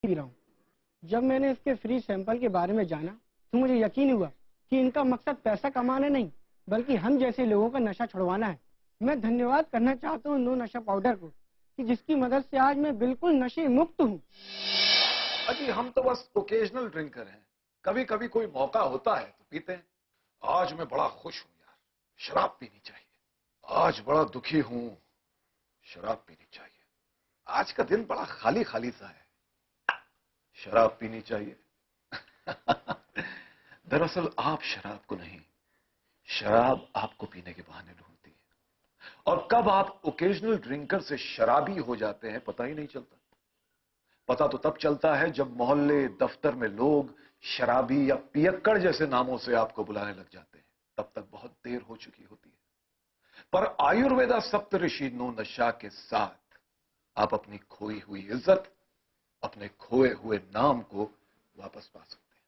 P रहा हूँ। जब मैंने इसके फ्री सैंपल के बारे में जाना तो मुझे यकीन हुआ कि इनका मकसद पैसा कमाना नहीं बल्कि हम जैसे लोगों का नशा छुड़वाना है। मैं धन्यवाद करना चाहता हूँ नो नशा पाउडर को कि जिसकी मदद से आज मैं बिल्कुल नशे मुक्त हूँ। अजी हम तो बस ओकेजनल ड्रिंकर हैं, कभी कभी कोई मौका होता है तो पीते हैं। आज मैं बड़ा खुश हूं यार, शराब पीनी चाहिए। आज बड़ा दुखी हूं, शराब पीनी चाहिए। आज का दिन बड़ा खाली खाली सा है, शराब पीनी चाहिए। दरअसल आप शराब को नहीं, शराब आपको पीने के बहाने ढूंढती है। और कब आप ओकेजनल ड्रिंकर से शराबी हो जाते हैं पता ही नहीं चलता। पता तो तब चलता है जब मोहल्ले दफ्तर में लोग शराबी या पियक्कड़ जैसे नामों से आपको बुलाने लग जाते हैं। तब तक बहुत देर हो चुकी होती है। पर आयुर्वेदा सप्तऋषि नो नशा के साथ आप अपनी खोई हुई इज्जत, अपने खोए हुए नाम को वापस पा सकते हैं।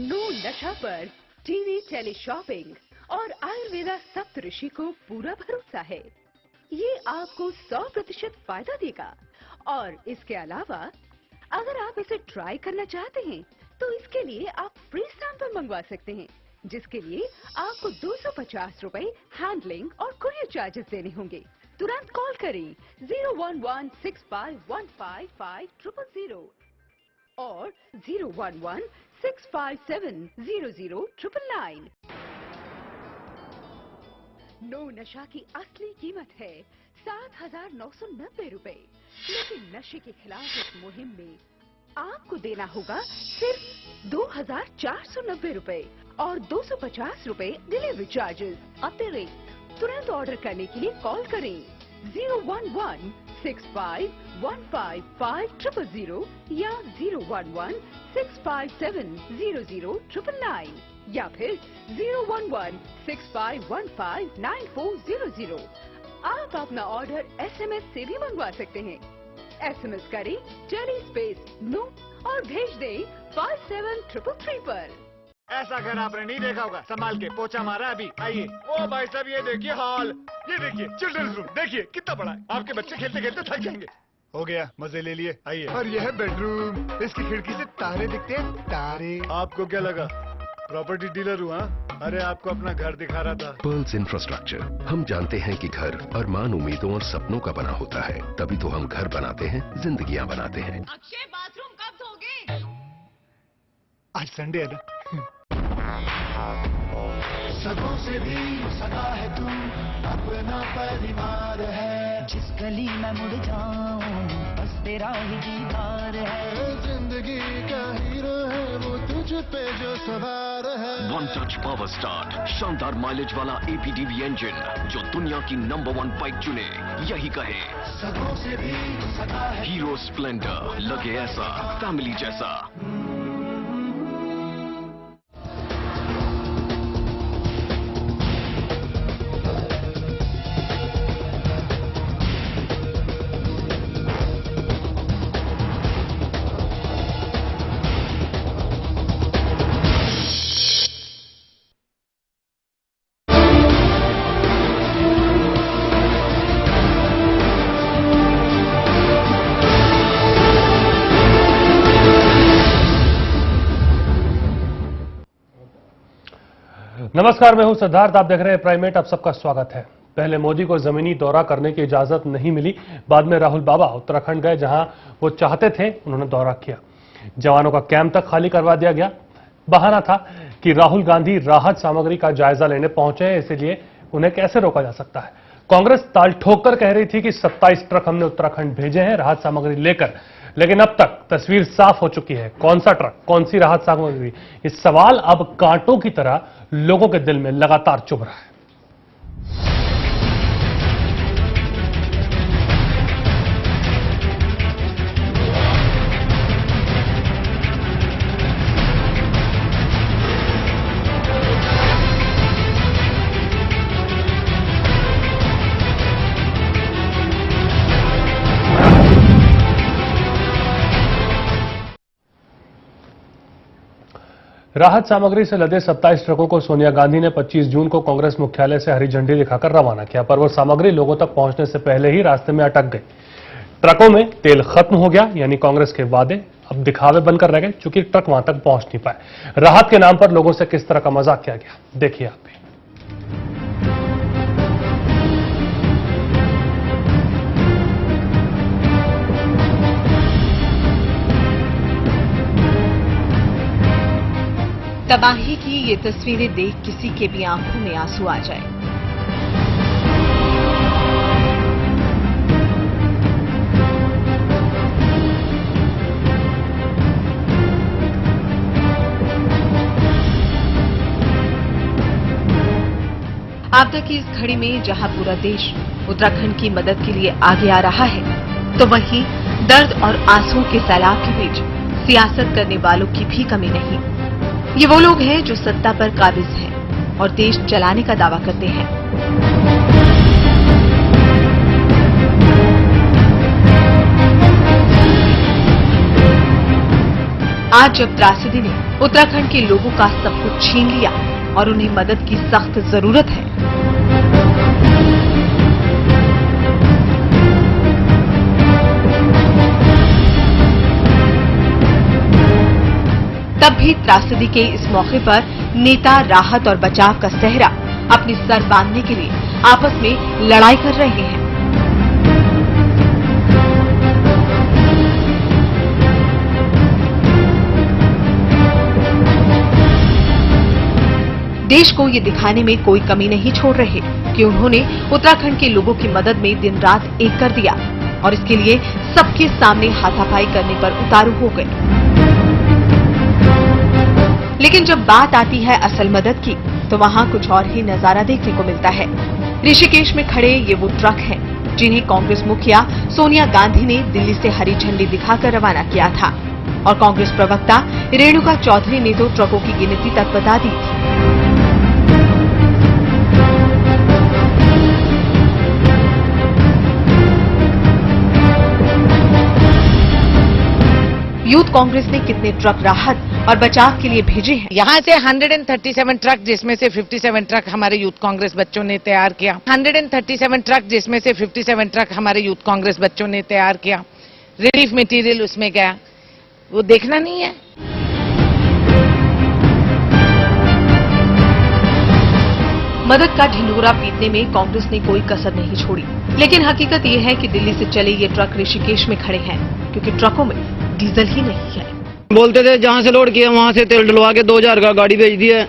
नो नशा पर टीवी, टेली शॉपिंग और आयुर्वेदा सप्तऋषि को पूरा भरोसा है। ये आपको 100% फायदा देगा। और इसके अलावा अगर आप इसे ट्राई करना चाहते हैं तो इसके लिए आप फ्री सैंपल मंगवा सकते हैं, जिसके लिए आपको 250 रुपए हैंडलिंग और कुरियर चार्जेस देने होंगे। तुरंत कॉल करें 01165155000 और 01165700999। नो नशा की असली कीमत है 7,990 रुपए, लेकिन नशे के खिलाफ इस मुहिम में आपको देना होगा सिर्फ 2,490 रुपए और 250 रुपए डिलीवरी चार्जेस अतिरिक्त। तुरंत ऑर्डर करने के लिए कॉल करें 01165155000 या 01165700999 या फिर 01165159400। आप अपना ऑर्डर SMS से भी मंगवा सकते हैं। SMS करें टेली स्पेस नो और भेज दें 57333 पर। ऐसा घर आपने नहीं देखा होगा। संभाल के, पोछा मारा अभी। आइए। ओ भाई साहब ये देखिए हॉल, ये देखिए चिल्ड्रंस रूम, देखिए कितना बड़ा है। आपके बच्चे खेलते खेलते थक जाएंगे। हो गया, मजे ले लिए। आइए। और यह है बेडरूम, इसकी खिड़की से तारे दिखते हैं, तारे। आपको क्या लगा प्रॉपर्टी डीलर हुआ? अरे आपको अपना घर दिखा रहा था। Pearls infrastructure. हम जानते हैं कि घर अरमान, उम्मीदों और सपनों का बना होता है, तभी तो हम घर बनाते हैं, जिंदगियां बनाते हैं। अक्षय बाथरूम कब धोगे? आज संडे है ना। सगों से भी सगा है तू, अपना परिवार है। जिस गली में मुड़ जाऊं बस तेरा ही दीदार है। जिंदगी का हीरो है वो तुझ पे जो सवार है। वन टच पावर स्टार्ट, शानदार माइलेज वाला APDV इंजन जो दुनिया की नंबर 1 बाइक चुने, यही कहे सगों से भी सगा है। हीरो स्प्लेंडर, लगे ऐसा फैमिली जैसा। नमस्कार, मैं हूं सिद्धार्थ, आप देख रहे हैं प्राइमेट। आप सबका स्वागत है। पहले मोदी को जमीनी दौरा करने की इजाजत नहीं मिली, बाद में राहुल बाबा उत्तराखंड गए, जहां वो चाहते थे उन्होंने दौरा किया। जवानों का कैंप तक खाली करवा दिया गया। बहाना था कि राहुल गांधी राहत सामग्री का जायजा लेने पहुंचे हैं, इसलिए उन्हें कैसे रोका जा सकता है। कांग्रेस ताल ठोक कर कह रही थी कि 27 ट्रक हमने उत्तराखंड भेजे हैं राहत सामग्री लेकर, लेकिन अब तक तस्वीर साफ हो चुकी है। कौन सा ट्रक, कौन सी राहत सामग्री, इस सवाल अब कांटों की तरह लोगों के दिल में लगातार चुभ रहा है। राहत सामग्री से लदे 27 ट्रकों को सोनिया गांधी ने 25 जून को कांग्रेस मुख्यालय से हरी झंडी दिखाकर रवाना किया, पर वो सामग्री लोगों तक पहुंचने से पहले ही रास्ते में अटक गई। ट्रकों में तेल खत्म हो गया, यानी कांग्रेस के वादे अब दिखावे बनकर रह गए, चूंकि ट्रक वहां तक पहुंच नहीं पाए। राहत के नाम पर लोगों से किस तरह का मजाक किया गया, देखिए आप भी। तबाही की ये तस्वीरें देख किसी के भी आंखों में आंसू आ जाए। आपदा की इस घड़ी में जहां पूरा देश उत्तराखंड की मदद के लिए आगे आ रहा है, तो वहीं दर्द और आंसुओं के सैलाब के बीच सियासत करने वालों की भी कमी नहीं। ये वो लोग हैं जो सत्ता पर काबिज हैं और देश चलाने का दावा करते हैं। आज जब त्रासदी ने उत्तराखंड के लोगों का सब कुछ छीन लिया और उन्हें मदद की सख्त जरूरत है, तब भी त्रासदी के इस मौके पर नेता राहत और बचाव का सेहरा अपनी सर बांधने के लिए आपस में लड़ाई कर रहे हैं। देश को ये दिखाने में कोई कमी नहीं छोड़ रहे कि उन्होंने उत्तराखंड के लोगों की मदद में दिन रात एक कर दिया और इसके लिए सबके सामने हाथापाई करने पर उतारू हो गए। लेकिन जब बात आती है असल मदद की, तो वहाँ कुछ और ही नजारा देखने को मिलता है। ऋषिकेश में खड़े ये वो ट्रक हैं जिन्हें कांग्रेस मुखिया सोनिया गांधी ने दिल्ली से हरी झंडी दिखाकर रवाना किया था और कांग्रेस प्रवक्ता रेणुका चौधरी ने तो ट्रकों की गिनती तक बता दी। यूथ कांग्रेस ने कितने ट्रक राहत और बचाव के लिए भेजे हैं? यहाँ से 137 ट्रक, जिसमें से 57 ट्रक हमारे यूथ कांग्रेस बच्चों ने तैयार किया। 137 ट्रक, जिसमें से 57 ट्रक हमारे यूथ कांग्रेस बच्चों ने तैयार किया। रिलीफ मटेरियल उसमें गया, वो देखना नहीं है। मदद का ढिंढोरा पीटने में कांग्रेस ने कोई कसर नहीं छोड़ी, लेकिन हकीकत ये है कि दिल्ली से चले ये ट्रक ऋषिकेश में खड़े हैं क्योंकि ट्रकों में डीजल ही नहीं है। बोलते थे जहाँ से लोड किया वहाँ से तेल डलवा के 2000 का गाड़ी भेज दी है।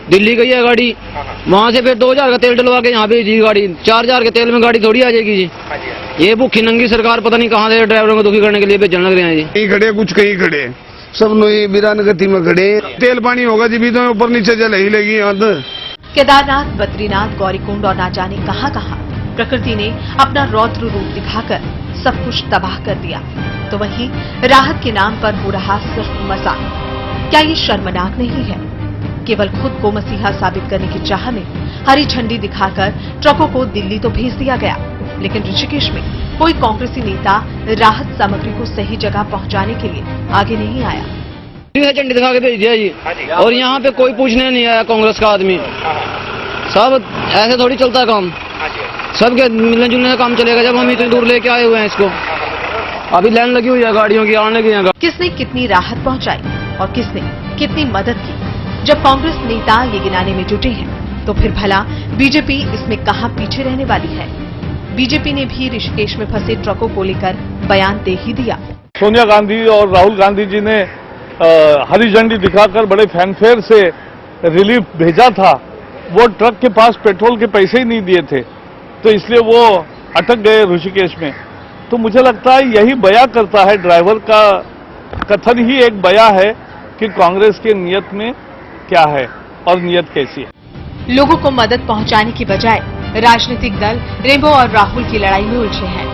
दिल्ली गई है गाड़ी, वहाँ से फिर 2000 का तेल डलवा के यहाँ भेज दी गाड़ी। 4000 के तेल में गाड़ी थोड़ी आ जाएगी जी। ये भूखी नंगी सरकार पता नहीं कहाँ से ड्राइवरों को दुखी करने के लिए भेजने लग रहे हैं जी। कहीं खड़े, कुछ कहीं खड़े, सब नई बिरान गति में खड़े। तेल पानी होगा जी भी तो ऊपर नीचे जल ही लगी। केदारनाथ, बद्रीनाथ, गौरीकुंड और ना जाने कहां प्रकृति ने अपना रौद्र रूप दिखाकर सब कुछ तबाह कर दिया, तो वहीं राहत के नाम पर हो रहा सिर्फ मजाक। क्या ये शर्मनाक नहीं है? केवल खुद को मसीहा साबित करने की चाह में हरी झंडी दिखाकर ट्रकों को दिल्ली तो भेज दिया गया, लेकिन ऋषिकेश में कोई कांग्रेसी नेता राहत सामग्री को सही जगह पहुंचाने के लिए आगे नहीं आया। झंडी दिखा के भेज दिया जी, और यहाँ पे कोई पूछने नहीं आया कांग्रेस का आदमी। सब ऐसे थोड़ी चलता काम, सबके मिलने जुलने का काम चलेगा जब हम इतनी दूर लेके आए हुए हैं इसको। अभी लाइन लगी हुई है गाड़ियों की आने की। किसने कितनी राहत पहुंचाई और किसने कितनी मदद की? जब कांग्रेस नेता ये गिनाने में जुटे हैं, तो फिर भला बीजेपी इसमें कहां पीछे रहने वाली है? बीजेपी ने भी ऋषिकेश में फंसे ट्रकों को लेकर बयान दे ही दिया। सोनिया गांधी और राहुल गांधी जी ने हरी झंडी दिखाकर बड़े फैनफेयर से रिलीफ भेजा था। वो ट्रक के पास पेट्रोल के पैसे ही नहीं दिए थे, तो इसलिए वो अटक गए ऋषिकेश में। तो मुझे लगता है यही बयां करता है, ड्राइवर का कथन ही एक बयां है कि कांग्रेस की नियत में क्या है और नियत कैसी है। लोगों को मदद पहुंचाने की बजाय राजनीतिक दल रेंबो और राहुल की लड़ाई में उलझे हैं।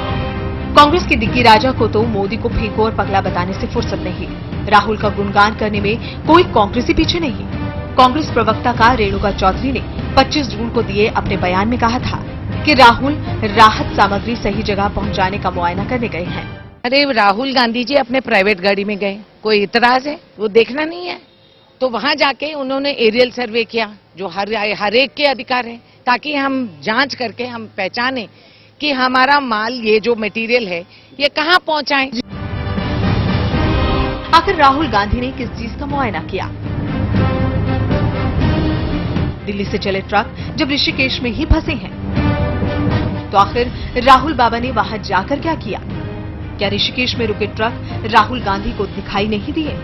कांग्रेस के दिग्गी राजा को तो मोदी को फेंको और पगला बताने से फुर्सत नहीं। राहुल का गुणगान करने में कोई कांग्रेसी पीछे नहीं। कांग्रेस प्रवक्ता का रेणुका चौधरी ने 25 जून को दिए अपने बयान में कहा था कि राहुल राहत सामग्री सही जगह पहुंचाने का मुआयना करने गए हैं। अरे राहुल गांधी जी अपने प्राइवेट गाड़ी में गए, कोई इतराज है? वो देखना नहीं है? तो वहां जाके उन्होंने एरियल सर्वे किया, जो हर एक के अधिकार है, ताकि हम जांच करके हम पहचाने कि हमारा माल, ये जो मटेरियल है, ये कहां पहुंचाएं। आखिर राहुल गांधी ने किस चीज का मुआयना किया? दिल्ली से चले ट्रक जब ऋषिकेश में ही फंसे हैं, तो आखिर राहुल बाबा ने वहां जाकर क्या किया? क्या ऋषिकेश में रुके ट्रक राहुल गांधी को दिखाई नहीं दिए,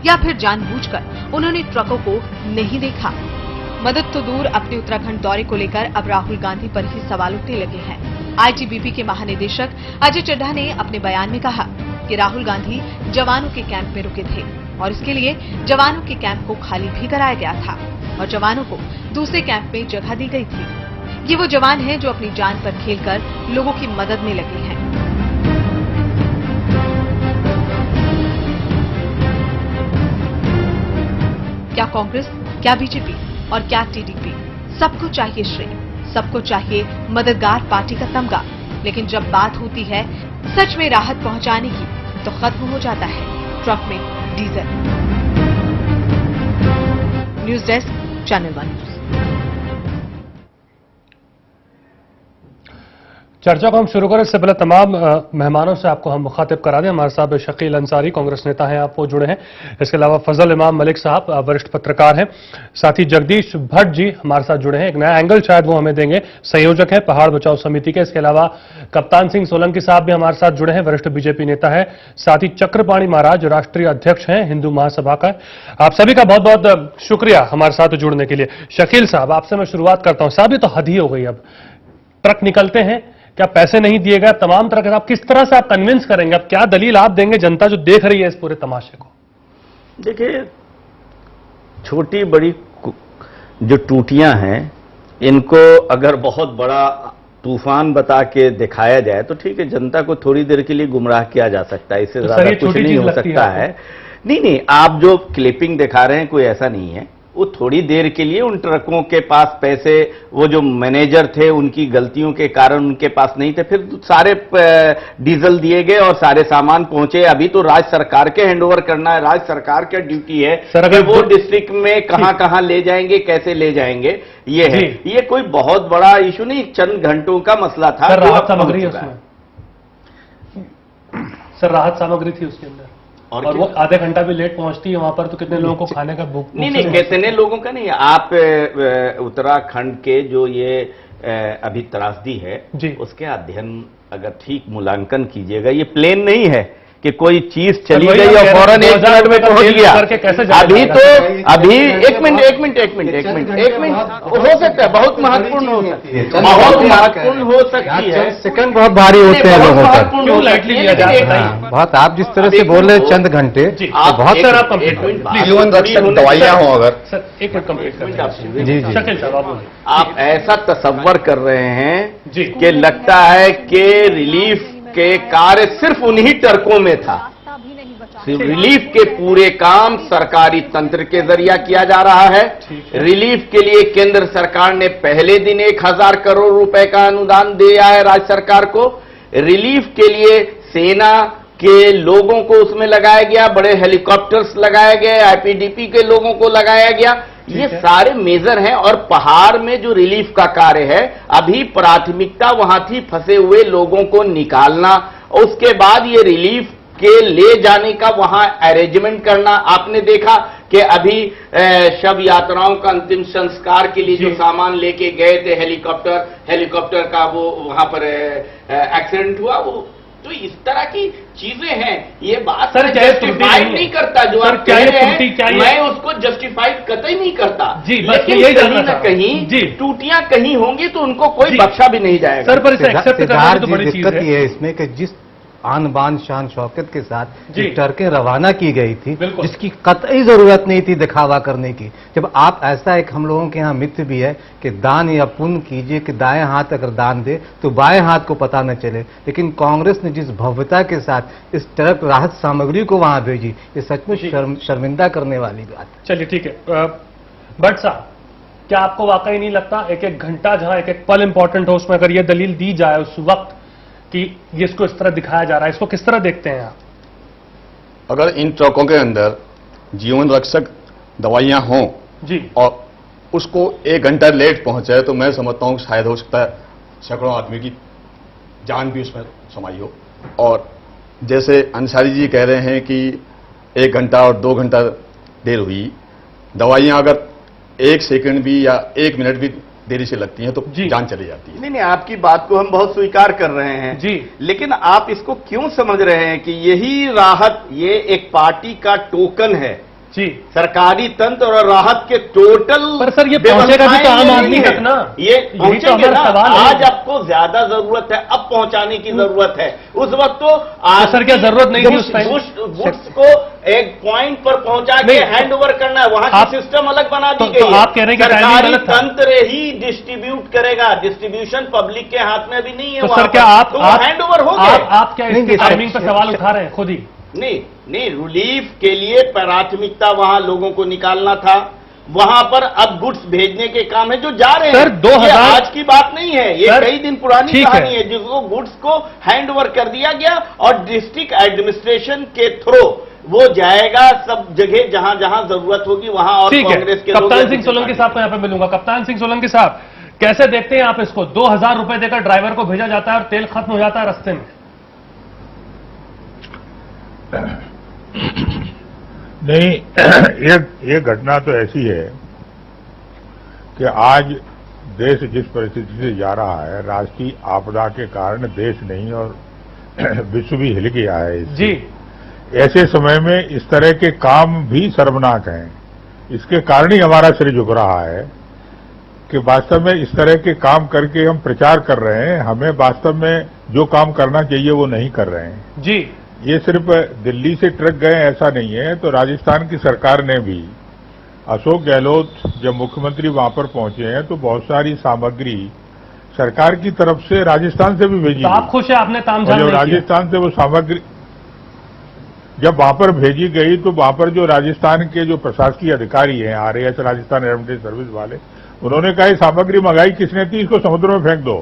या फिर जानबूझकर उन्होंने ट्रकों को नहीं देखा? मदद तो दूर, अपने उत्तराखंड दौरे को लेकर अब राहुल गांधी पर ही सवाल उठने लगे हैं। आईटीबीपी के महानिदेशक अजय चड्ढा ने अपने बयान में कहा कि राहुल गांधी जवानों के कैंप में रुके थे और इसके लिए जवानों के कैंप को खाली भी कराया गया था और जवानों को दूसरे कैंप में जगह दी गई थी। ये वो जवान हैं जो अपनी जान पर खेलकर लोगों की मदद में लगे हैं। क्या कांग्रेस, क्या बीजेपी और क्या टीडीपी, सबको चाहिए श्रेय, सबको चाहिए मददगार पार्टी का तमगा, लेकिन जब बात होती है सच में राहत पहुंचाने की, तो खत्म हो जाता है ट्रक में diesel. News desk, channel 1 news. चर्चा को हम शुरू करें इससे पहले तमाम मेहमानों से आपको हम मुखातिब करा दें। हमारे साथ शकील अंसारी, कांग्रेस नेता हैं, आप वो जुड़े हैं। इसके अलावा फजल इमाम मलिक साहब वरिष्ठ पत्रकार हैं। साथ ही जगदीश भट्ट जी हमारे साथ जुड़े हैं, एक नया एंगल शायद वो हमें देंगे, संयोजक है पहाड़ बचाओ समिति के। इसके अलावा कप्तान सिंह सोलंकी साहब भी हमारे साथ जुड़े हैं, वरिष्ठ बीजेपी नेता है। साथ ही चक्रपाणी महाराज राष्ट्रीय अध्यक्ष हैं हिंदू महासभा का। आप सभी का बहुत बहुत शुक्रिया हमारे साथ जुड़ने के लिए। शकील साहब, आपसे मैं शुरुआत करता हूं। साहब, ये तो हद ही हो गई, अब ट्रक निकलते हैं, क्या पैसे नहीं दिए गए, तमाम तरह के, आप किस तरह से आप कन्विंस करेंगे, अब क्या दलील आप देंगे जनता जो देख रही है इस पूरे तमाशे को? देखिए, छोटी बड़ी जो टूटियां हैं, इनको अगर बहुत बड़ा तूफान बता के दिखाया जाए तो ठीक है, जनता को थोड़ी देर के लिए गुमराह किया जा सकता है, इससे ज्यादा कुछ नहीं हो सकता है। नहीं, आप जो क्लिपिंग दिखा रहे हैं कोई ऐसा नहीं है। वो थोड़ी देर के लिए उन ट्रकों के पास पैसे, वो जो मैनेजर थे उनकी गलतियों के कारण उनके पास नहीं थे, फिर सारे डीजल दिए गए और सारे सामान पहुंचे। अभी तो राज्य सरकार के हैंडओवर करना है, राज्य सरकार का ड्यूटी है कि वो डिस्ट्रिक्ट में कहां ले जाएंगे, कैसे ले जाएंगे, ये है। ये कोई बहुत बड़ा इशू नहीं, चंद घंटों का मसला था। राहत सामग्री है उसमें, सर राहत सामग्री थी उसके अंदर, और वो आधे घंटा भी लेट पहुंचती है वहां पर, तो कितने लोगों को खाने का भूख नहीं, कितने लोगों का नहीं। आप उत्तराखंड के जो ये अभी त्रासदी है उसके अध्ययन अगर ठीक मूल्यांकन कीजिएगा, ये प्लेन नहीं है कि कोई चीज चली गई और फौरन 1 मिनट में पहुंच गया। अभी तो एक मिनट हो सकता है, बहुत महत्वपूर्ण हो सकती है, बहुत महत्वपूर्ण हो सकती है। सेकंड बहुत भारी होते हैं लोगों पर, क्यों लाइटली लिया जाता है? बहुत, आप जिस तरह से बोल रहे हैं चंद घंटे, बहुत सारा जीवन रक्षक दवाइयां हो, अगर एक मिनट कंप्लीट जी आप ऐसा तसव्वुर कर रहे हैं कि लगता है कि रिलीफ के कार्य सिर्फ उन्हीं ट्रकों में था। रिलीफ के पूरे काम सरकारी तंत्र के जरिए किया जा रहा है। रिलीफ के लिए केंद्र सरकार ने पहले दिन 1000 करोड़ रुपए का अनुदान दिया है राज्य सरकार को। रिलीफ के लिए सेना के लोगों को उसमें लगाया गया, बड़े हेलीकॉप्टर्स लगाए गए, आईपीडीपी के लोगों को लगाया गया। ये सारे मेजर हैं। और पहाड़ में जो रिलीफ का कार्य है, अभी प्राथमिकता वहां थी फंसे हुए लोगों को निकालना, उसके बाद ये रिलीफ के ले जाने का वहां अरेंजमेंट करना। आपने देखा कि अभी शव यात्राओं का अंतिम संस्कार के लिए जो सामान लेके गए थे, हेलीकॉप्टर का वो वहां पर एक्सीडेंट हुआ, वो तो इस तरह की चीजें हैं। ये बात सर जस्टिफाइड नहीं करता जो आप कह रहे हैं, मैं उसको जस्टिफाइड कतई नहीं करता, लेकिन कहीं ना कहीं टूटियां कहीं होंगी तो उनको कोई बख्शा भी नहीं जाएगा। सर, पर इसे एक्सेप्ट करना तो बड़ी चीज है। ये इसमें कि जिस आन बान शान शौकत के साथ ट्रकें रवाना की गई थी, जिसकी कतई जरूरत नहीं थी दिखावा करने की। जब आप ऐसा, एक हम लोगों के यहाँ मिथ भी है कि दान या पुण्य कीजिए कि दाएं हाथ अगर दान दे तो बाएं हाथ को पता न चले, लेकिन कांग्रेस ने जिस भव्यता के साथ इस ट्रक राहत सामग्री को वहां भेजी, ये सचमुच शर्मिंदा करने वाली बात। चलिए ठीक है, भट्ट साहब, क्या आपको वाकई नहीं लगता एक एक घंटा जहां एक एक पल इंपॉर्टेंट हो, उसमें अगर ये दलील दी जाए उस वक्त कि इसको इस तरह दिखाया जा रहा है, इसको किस तरह देखते हैं आप? अगर इन ट्रकों के अंदर जीवन रक्षक दवाइयां हों जी और उसको 1 घंटा लेट पहुंचे, तो मैं समझता हूं शायद हो सकता है सैकड़ों आदमी की जान भी उसमें समाई हो। और जैसे अंसारी जी कह रहे हैं कि 1 घंटा और 2 घंटा देर हुई, दवाइयां अगर 1 सेकंड भी या 1 मिनट भी देरी से लगती हैं तो जान चली जाती है। नहीं, आपकी बात को हम बहुत स्वीकार कर रहे हैं जी, लेकिन आप इसको क्यों समझ रहे हैं कि यही राहत, ये एक पार्टी का टोकन है जी, सरकारी तंत्र और राहत के टोटल। पर सर ये पहुंचेगा भी तो आम आदमी तक ना, ये पहुंचेगा ना। आज आपको ज्यादा जरूरत है, अब पहुंचाने की जरूरत है। उस वक्त तो आज सर क्या जरूरत नहीं थी उस टाइम? गुड्स को एक पॉइंट पर पहुंचा के हैंड ओवर करना है, वहां की सिस्टम अलग बना दी गई है। आप कह रहे हैं कि सरकारी तंत्र ही डिस्ट्रीब्यूट करेगा, डिस्ट्रीब्यूशन पब्लिक के हाथ में अभी नहीं है। सर क्या आप हैंड ओवर हो गए? आप क्या इसकी टाइमिंग पर सवाल उठा रहे हैं खुद ही? नहीं, रिलीफ के लिए प्राथमिकता वहां लोगों को निकालना था, वहां पर अब गुड्स भेजने के काम है जो जा रहे हैं। 2000 आज की बात नहीं है, ये कई दिन पुरानी कहानी है, जिसको गुड्स को हैंड ओवर कर दिया गया और डिस्ट्रिक्ट एडमिनिस्ट्रेशन के थ्रू वो जाएगा सब जगह जहां जहां जरूरत होगी वहां। और कांग्रेस के कप्तान सिंह सोलंकी साहब को यहां पर मिलूंगा। कप्तान सिंह सोलंकी साहब, कैसे देखते हैं आप इसको? 2000 रुपए देकर ड्राइवर को भेजा जाता है और तेल खत्म हो जाता है रास्ते में। नहीं, ये घटना तो ऐसी है कि आज देश जिस परिस्थिति से जा रहा है, राष्ट्रीय आपदा के कारण देश नहीं और विश्व भी हिल गया है जी। ऐसे समय में इस तरह के काम भी शर्मनाक हैं। इसके कारण ही हमारा सिर झुक रहा है कि वास्तव में इस तरह के काम करके हम प्रचार कर रहे हैं, हमें वास्तव में जो काम करना चाहिए वो नहीं कर रहे हैं जी। ये सिर्फ दिल्ली से ट्रक गए ऐसा नहीं है, तो राजस्थान की सरकार ने भी, अशोक गहलोत जब मुख्यमंत्री वहां पर पहुंचे हैं तो बहुत सारी सामग्री सरकार की तरफ से राजस्थान से भी भेजी। तो आप खुश है आपने तामझाम जब राजस्थान से वो सामग्री जब वहां पर भेजी गई तो वहां पर जो राजस्थान के जो प्रशासकीय अधिकारी हैं, RAS राजस्थान रेमडेसिविर सर्विस वाले, उन्होंने कहा सामग्री मंगाई किसने थी, इसको समुद्र में फेंक दो।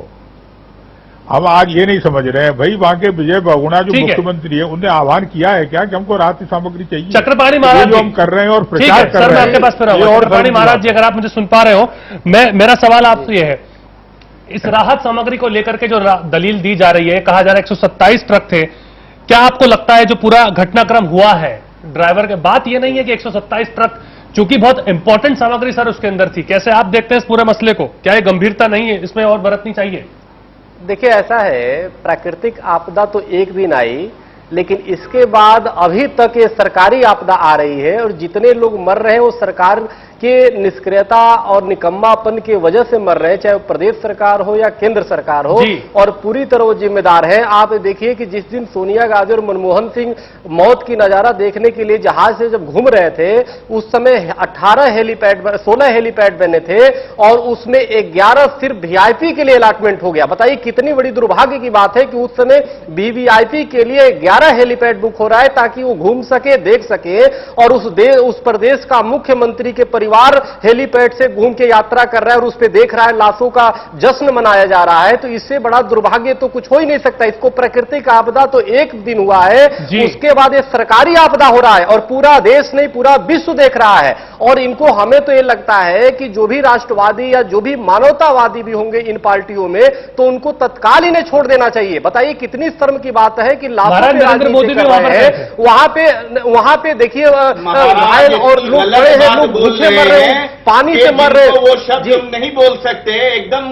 हम आज ये नहीं समझ रहे हैं भाई, वहां के विजय बहुगुणा जो मुख्यमंत्री है उन्हें आह्वान किया है क्या कि हमको राहत की सामग्री चाहिए? चक्रपाणी महाराज जो हम कर रहे हैं और प्रचार कर रहे हैं। आपके पास चक्रपाणी महाराज जी, अगर आप मुझे सुन पा रहे हो, मेरा सवाल आपसे ये है, इस राहत सामग्री को लेकर के जो दलील दी जा रही है, कहा जा रहा है 127 ट्रक थे, क्या आपको लगता है जो पूरा घटनाक्रम हुआ है ड्राइवर के, बात ये नहीं है कि 127 ट्रक, चूंकि बहुत इंपॉर्टेंट सामग्री सर उसके अंदर थी, कैसे आप देखते हैं इस पूरे मसले को? क्या ये गंभीरता नहीं है, इसमें और बरतनी चाहिए? देखिए ऐसा है, प्राकृतिक आपदा तो एक दिन आई, लेकिन इसके बाद अभी तक ये सरकारी आपदा आ रही है और जितने लोग मर रहे हैं वो सरकार के निष्क्रियता और निकम्मापन की वजह से मर रहे हैं, चाहे वो प्रदेश सरकार हो या केंद्र सरकार हो, और पूरी तरह वो जिम्मेदार है। आप देखिए कि जिस दिन सोनिया गांधी और मनमोहन सिंह मौत की नजारा देखने के लिए जहाज से जब घूम रहे थे, उस समय 16 हेलीपैड बने थे और उसमें 11 सिर्फ वीआईपी के लिए अलॉटमेंट हो गया। बताइए कितनी बड़ी दुर्भाग्य की बात है कि उस समय वीवीआईपी के लिए 11 हेलीपैड बुक हो रहा है ताकि वो घूम सके, देख सके, और उस प्रदेश का मुख्यमंत्री के परिवार हेलीपैड से घूम के यात्रा कर रहा है और उस पे देख रहा है, लाशों का जश्न मनाया जा रहा है। तो इससे बड़ा दुर्भाग्य तो कुछ हो ही नहीं सकता। इसको प्राकृतिक आपदा तो एक दिन हुआ है, उसके बाद ये सरकारी आपदा हो रहा है और पूरा देश नहीं पूरा विश्व देख रहा है। और इनको, हमें तो ये लगता है कि जो भी राष्ट्रवादी या जो भी मानवतावादी भी होंगे इन पार्टियों में, तो उनको तत्काल इन्हें छोड़ देना चाहिए। बताइए कितनी शर्म की बात है कि लाखों मोदी भी वहां पे देखिए घायल और लोग खड़े हैं, लोग भूखे मर रहे हैं, पानी से मर रहे हैं। वो शब्द नहीं बोल सकते, एकदम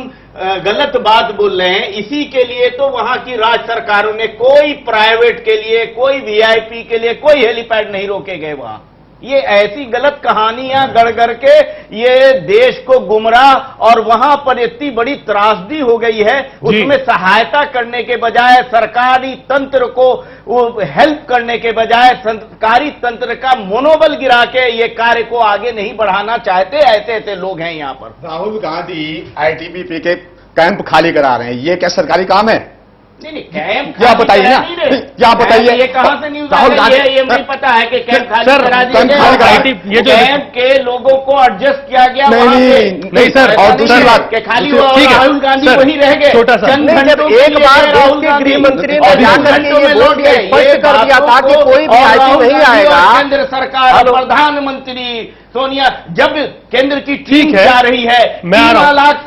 गलत बात बोल रहे हैं। इसी के लिए तो वहां की राज्य सरकारों ने कोई प्राइवेट के लिए, कोई वीआईपी के लिए कोई हेलीपैड नहीं रोके गए वहां। ये ऐसी गलत कहानियां गढ़ के ये देश को गुमराह, और वहां पर इतनी बड़ी त्रासदी हो गई है, उसमें सहायता करने के बजाय, सरकारी तंत्र को हेल्प करने के बजाय, सरकारी तंत्र का मनोबल गिरा के ये कार्य को आगे नहीं बढ़ाना चाहते। ऐसे ऐसे लोग हैं यहां पर। राहुल गांधी आईटीबीपी के कैंप खाली करा रहे हैं, ये क्या सरकारी काम है? नहीं, कैंप क्या बताइए ना, क्या बताइए? ये कहाँ से न्यूज आ रही है? ये मुझे पता है कि कैंप खाली करा दिए, कैंप के लोगों को एडजस्ट किया गया। नहीं सर, और दूसरी बात के खाली हुआ, राहुल गांधी वहीं रह गए। छोटा सा एक बार राहुल गांधी गृह मंत्री ने जाकर के ये बोल दिया, स्पष्ट कर दिया था कि कोई वीआईपी नहीं आएगा। केंद्र सरकार, प्रधानमंत्री सोनिया, जब केंद्र की टीम जा रही है, 3 लाख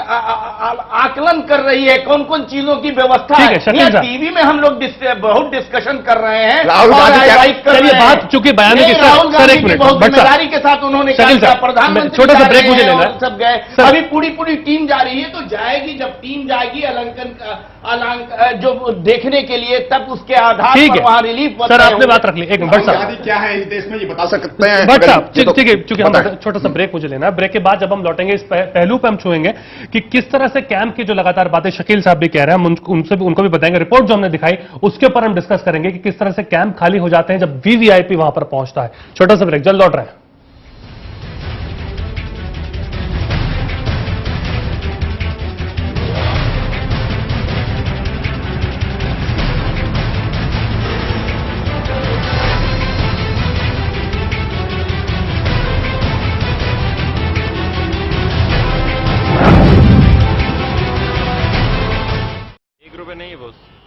आकलन कर रही है, कौन कौन चीजों की व्यवस्था है, साहब टीवी में हम लोग बहुत डिस्कशन कर रहे हैं, राहुल गांधी चलिए बात चूंकि बयान है राहुल गांधी की बहुत जिम्मेदारी के साथ उन्होंने कहा, प्रधानमंत्री छोटा सा ब्रेक मुझे लेना है, सब गए, अभी पूरी टीम जा रही है, तो जाएगी जब टीम जाएगी जो देखने के लिए, तब उसके आधार पर वहां रिलीफ। सर आपने बात रख ली, एक मिनट साहब क्या है इस देश में ये बता सकते हैं भट्ट साहब, ठीक है, चूंकि हम छोटा सा ब्रेक मुझे लेना है, ब्रेक के बाद जब हम लौटेंगे इस पहलू पे हम छुएंगे कि किस तरह से कैंप की जो लगातार बातें शकील साहब भी कह रहे हैं, हम उनसे उनको भी बताएंगे, रिपोर्ट जो हमने दिखाई उसके ऊपर हम डिस्कस करेंगे कि किस तरह से कैंप खाली हो जाते हैं जब वीवीआईपी वहां पर पहुंचता है। छोटा सा ब्रेक, जल्द लौट रहे हैं।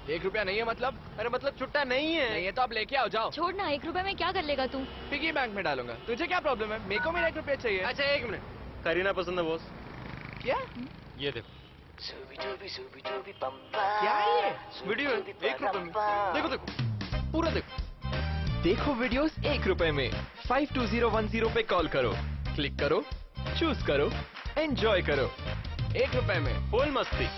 ₹1 नहीं है मतलब? अरे मतलब छुट्टा नहीं है। नहीं है तो आप लेके आओ, जाओ। छोड़ना, ₹1 में क्या कर लेगा तू? पिगी बैंक में डालूंगा। तुझे क्या प्रॉब्लम है? मेरे को मेरा ₹1 चाहिए। अच्छा 1 मिनट, करीना पसंद है बॉस? क्या? ये देखो। क्या है ये? वीडियो है ₹1 में। देखो देखो पूरा देखो। देखो वीडियोस ₹1 में। 52010 पे कॉल करो, क्लिक करो, चूज करो, एंजॉय करो। ₹1 में फुल मस्ती।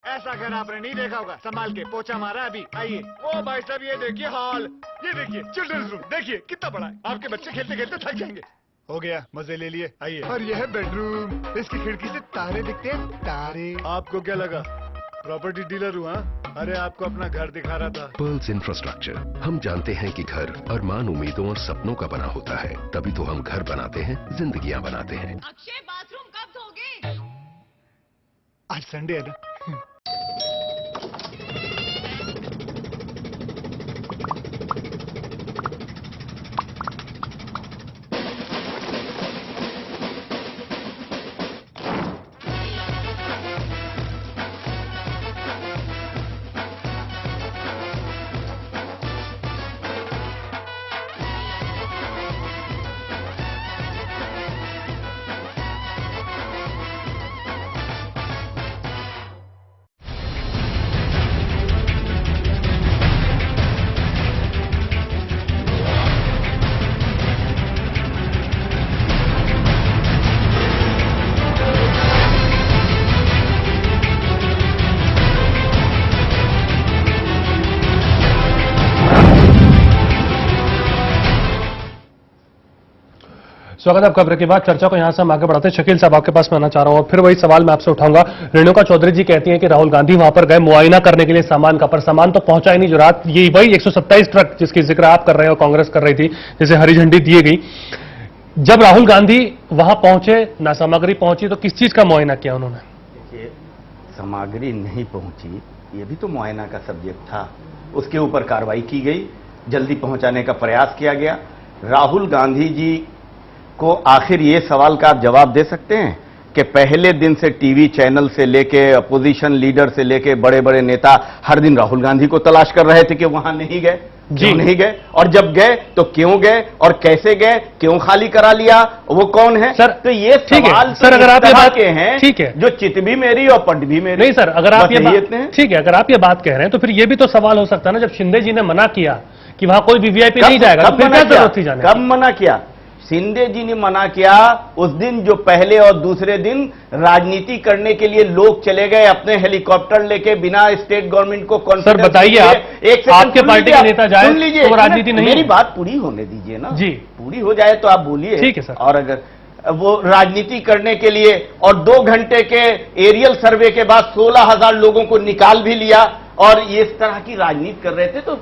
ऐसा घर आपने नहीं देखा होगा, संभाल के पोछा मारा अभी। आइए। ओ भाई साहब ये देखिए हॉल, ये देखिए चिल्ड्रंस रूम, देखिए कितना बड़ा है। आपके बच्चे खेलते खेलते थक जाएंगे। हो गया, मजे ले लिए। आइए। और यह है बेडरूम, इसकी खिड़की से तारे दिखते हैं, तारे। आपको क्या लगा प्रॉपर्टी डीलर हूँ? अरे आपको अपना घर दिखा रहा था। Pearls infrastructure. हम जानते हैं कि घर अरमान, उम्मीदों और सपनों का बना होता है, तभी तो हम घर बनाते हैं, जिंदगियां बनाते हैं। अक्षय बाथरूम कब धोगे? आज संडे है ना। स्वागत है आपका। ब्रेक के बाद चर्चा को यहां से हम आगे बढ़ाते हैं। शकील साहब आपके पास मैं आना चाह रहा हूं और फिर वही सवाल मैं आपसे उठाऊंगा। रेणुका चौधरी जी कहती हैं कि राहुल गांधी वहां पर गए मुआयना करने के लिए सामान का, पर सामान तो पहुंचा ही नहीं। जो रात ये वही 127 ट्रक जिसकी जिक्र आप कर रहे हैं और कांग्रेस कर रही थी, जिसे हरी झंडी दी गई, जब राहुल गांधी वहां पहुंचे ना सामग्री पहुंची, तो किस चीज का मुआयना किया उन्होंने? देखिए, सामग्री नहीं पहुंची, ये भी तो मुआयना का सब्जेक्ट था। उसके ऊपर कार्रवाई की गई, जल्दी पहुंचाने का प्रयास किया गया। राहुल गांधी जी को आखिर ये सवाल का आप जवाब दे सकते हैं कि पहले दिन से टीवी चैनल से लेके अपोजिशन लीडर से लेके बड़े बड़े नेता हर दिन राहुल गांधी को तलाश कर रहे थे कि वहां नहीं गए, क्यों नहीं गए, और जब गए तो क्यों गए और कैसे गए, क्यों खाली करा लिया, वो कौन है? सर तो ये सवाल सर, अगर आप ये बात के हैं, ठीक है, जो चित भी मेरी और पट भी मेरी। नहीं सर, अगर आप ये बात, ठीक है, अगर आप ये बात कह रहे हैं तो फिर ये भी तो सवाल हो सकता है ना, जब शिंदे जी ने मना किया कि वहां कोई वीवीआईपी नहीं जाएगा, तो फिर क्या जरूरत थी जाने? कब मना किया? शिंदे जी ने मना किया उस दिन जो पहले और दूसरे दिन राजनीति करने के लिए लोग चले गए अपने हेलीकॉप्टर लेके, बिना स्टेट गवर्नमेंट को कॉन्फिडेंस। सर बताइए, आप आपके पार्टी के नेता जाए तो राजनीति नहीं? मेरी बात पूरी होने दीजिए ना जी, पूरी हो जाए तो आप बोलिए। ठीक है सर। और अगर वो राजनीति करने के लिए और 2 घंटे के एरियल सर्वे के बाद 16,000 लोगों को निकाल भी लिया और ये इस तरह की राजनीति कर रहे थे, तो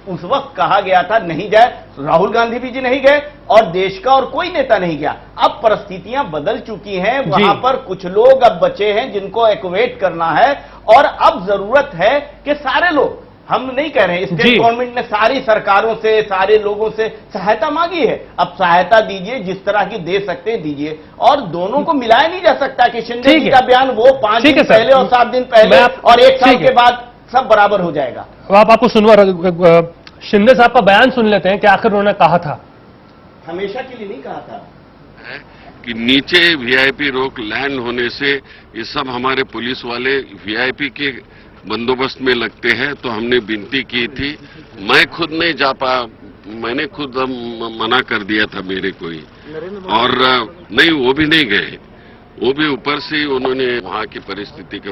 उस वक्त कहा गया था नहीं जाए। राहुल गांधी भी जी नहीं गए और देश का और कोई नेता नहीं गया। अब परिस्थितियां बदल चुकी हैं, वहां पर कुछ लोग अब बचे हैं जिनको एक्टिवेट करना है, और अब जरूरत है कि सारे लोग, हम नहीं कह रहे हैं, स्टेट गवर्नमेंट ने सारी सरकारों से, सारे लोगों से सहायता मांगी है, अब सहायता दीजिए, जिस तरह की दे सकते हैं दीजिए। और दोनों को मिलाया नहीं जा सकता कि शिंदे जी का बयान वो 5 दिन पहले और 7 दिन पहले और 1 साल के बाद सब बराबर हो जाएगा। आपको सुनवा, शिंदे साहब का बयान सुन लेते हैं कि आखिर उन्होंने कहा था। हमेशा के लिए नहीं कहा था कि नीचे वीआईपी रोक लैंड होने से ये सब हमारे पुलिस वाले वीआईपी के बंदोबस्त में लगते हैं, तो हमने विनती की थी। मैं खुद नहीं जा पाया, मैंने खुद मना कर दिया था मेरे को ही, और नहीं वो भी नहीं गए, वो भी ऊपर से उन्होंने वहाँ की परिस्थिति का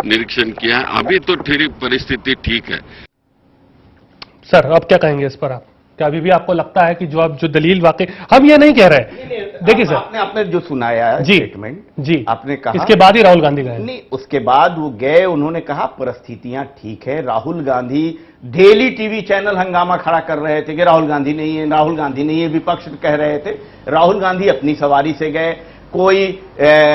निरीक्षण किया। अभी तो परिस्थिति ठीक है। सर अब क्या कहेंगे इस पर आप? क्या अभी भी आपको लगता है कि जो दलील वाकई, हम ये नहीं कह रहे, देखिए सर आपने जो सुनाया स्टेटमेंट जी आपने कहा इसके बाद ही राहुल गांधी गए नहीं, उसके बाद वो गए, उन्होंने कहा परिस्थितियां ठीक है। Rahul Gandhi daily TV channel हंगामा खड़ा कर रहे थे कि राहुल गांधी नहीं है, राहुल गांधी नहीं है, विपक्ष कह रहे थे। राहुल गांधी अपनी सवारी से गए, कोई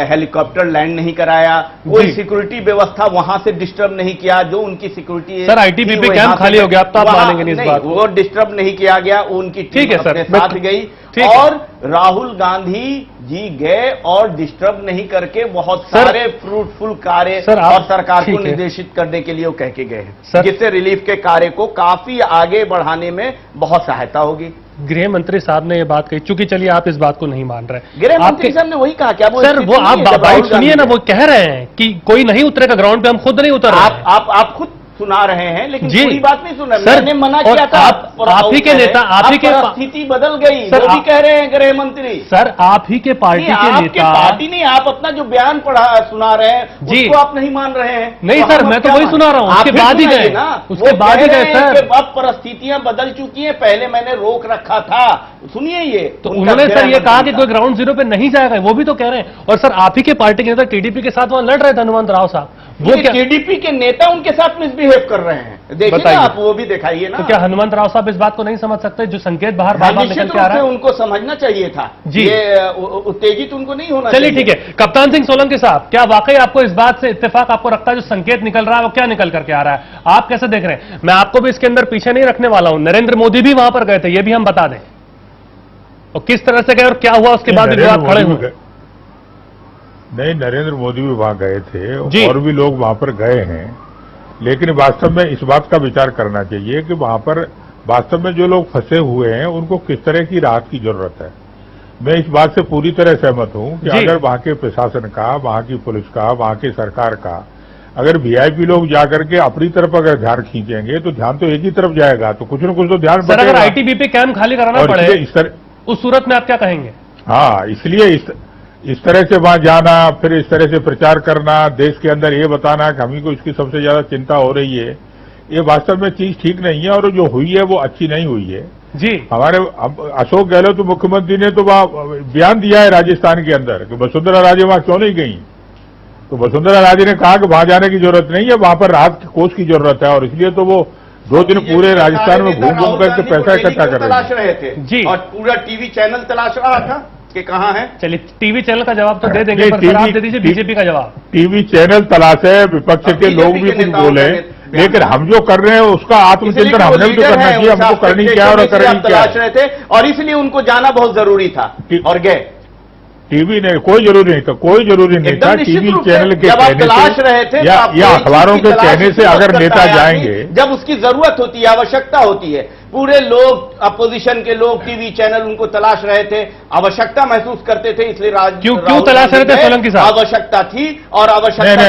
हेलीकॉप्टर लैंड नहीं कराया, कोई सिक्योरिटी व्यवस्था वहां से डिस्टर्ब नहीं किया, जो उनकी सिक्योरिटी सर आईटीबीपी कैंप खाली हो गया, अब तो आप मानेंगे नहीं इस बात को। वो डिस्टर्ब नहीं किया गया, उनकी टीम अपने साथ गई और राहुल गांधी जी गए और डिस्टर्ब नहीं करके बहुत सारे फ्रूटफुल कार्य और सरकार को निर्देशित करने के लिए वो कह के गए हैं, जिससे रिलीफ के कार्य को काफी आगे बढ़ाने में बहुत सहायता होगी। गृह मंत्री साहब ने ये बात कही, चूंकि चलिए आप इस बात को नहीं मान रहे, गृह मंत्री साहब ने वही कहा क्या? सर वो आप बाइट सुनिए ना, वो कह रहे हैं कि कोई नहीं उतरेगा ग्राउंड पे, हम खुद नहीं उतर रहे। आप खुद सुना रहे हैं, लेकिन पूरी बात नहीं सुना। मैंने मना किया था, आप ही के नेता, आप ही के स्थिति बदल गई, वो भी कह रहे हैं गृह मंत्री। सर आप ही के पार्टी के नेता, पार्टी नहीं, आप अपना जो बयान सुना रहे हैं उसको आप नहीं मान रहे हैं। नहीं सर मैं तो वही सुना रहा हूँ, उसके बाद ही गए ना, उसके बाद ही गए सर। अब परिस्थितियां बदल चुकी हैं, पहले मैंने रोक रखा था, सुनिए ये। तो उन्होंने सर ये कहा कि कोई ग्राउंड जीरो पे नहीं जाएगा, वो भी तो कह रहे हैं। और सर आप ही के पार्टी के नेता टीडीपी के साथ वहां लड़ रहे थे, हनुमंत राव साहब, वो टीडीपी के नेता उनके साथ मिसबिहेव कर रहे हैं, देखिए ना आप, वो भी दिखाइए ना। तो क्या हनुमंत राव साहब इस बात को नहीं समझ सकते, जो संकेत बाहर बार-बार निकल के आ रहा है? उनको समझना चाहिए था जी, ये उत्तेजित उनको नहीं होना चाहिए। चलिए ठीक है, कप्तान सिंह सोलंकी साहब, क्या वाकई आपको इस बात से इत्तेफाक आपको रखता है, जो संकेत निकल रहा है वो क्या निकल करके आ रहा है, आप कैसे देख रहे हैं? मैं आपको भी इसके अंदर पीछे नहीं रखने वाला हूं, नरेंद्र मोदी भी वहां पर गए थे, ये भी हम बता दें, और किस तरह से गए और क्या हुआ उसके बाद विवाद खड़े हुए। नहीं, नरेंद्र मोदी भी वहां गए थे और भी लोग वहां पर गए हैं, लेकिन वास्तव में इस बात का विचार करना चाहिए कि वहां पर वास्तव में जो लोग फंसे हुए हैं उनको किस तरह की राहत की जरूरत है। मैं इस बात से पूरी तरह सहमत हूं कि अगर वहां के प्रशासन का, वहां की पुलिस का, वहां की सरकार का, अगर वीआईपी लोग जाकर के अपनी तरफ अगर ध्यान खींचेंगे तो ध्यान तो एक ही तरफ जाएगा, तो कुछ न कुछ तो ध्यान बचेगा। अगर आईटीबीपी कैंप खाली कराना पड़े उस सूरत में आप क्या कहेंगे? हाँ, इसलिए इस तरह से वहां जाना, फिर इस तरह से प्रचार करना, देश के अंदर ये बताना कि हमी को इसकी सबसे ज्यादा चिंता हो रही है, ये वास्तव में चीज ठीक नहीं है, और जो हुई है वो अच्छी नहीं हुई है जी। हमारे अशोक गहलोत मुख्यमंत्री ने तो बयान दिया है राजस्थान के अंदर कि वसुंधरा राजे वहां क्यों नहीं गई, तो वसुंधरा राजे ने कहा कि वहां जाने की जरूरत नहीं है, वहां पर राहत कोष की जरूरत है, और इसलिए तो वो 2 दिन पूरे राजस्थान में घूम करके पैसा इकट्ठा कर रहे थे जी, और पूरा टीवी चैनल तलाश रहा था कि कहां है। चलिए टीवी चैनल का जवाब तो दे देंगे, पर आप दे दीजिए बीजेपी का जवाब। टीवी चैनल तलाश है, विपक्ष के लोग भी कुछ बोले, लेकिन हम जो कर रहे हैं उसका आत्मचिंतन हमने भी तो करना चाहिए, हमको करनी क्या और करनी क्या। तलाश रहे थे और इसलिए उनको जाना बहुत जरूरी था और गए। टीवी ने कोई जरूरी नहीं था, कोई जरूरी नहीं था, टीवी चैनल के कहने से या अखबारों के कहने से अगर नेता जाएंगे, जब उसकी जरूरत होती है, आवश्यकता होती है, पूरे लोग अपोजिशन के लोग टीवी चैनल उनको तलाश रहे थे, आवश्यकता महसूस करते थे, इसलिए क्यों तलाश रहे थे सोलंकी साहब? आवश्यकता थी और आवश्यकता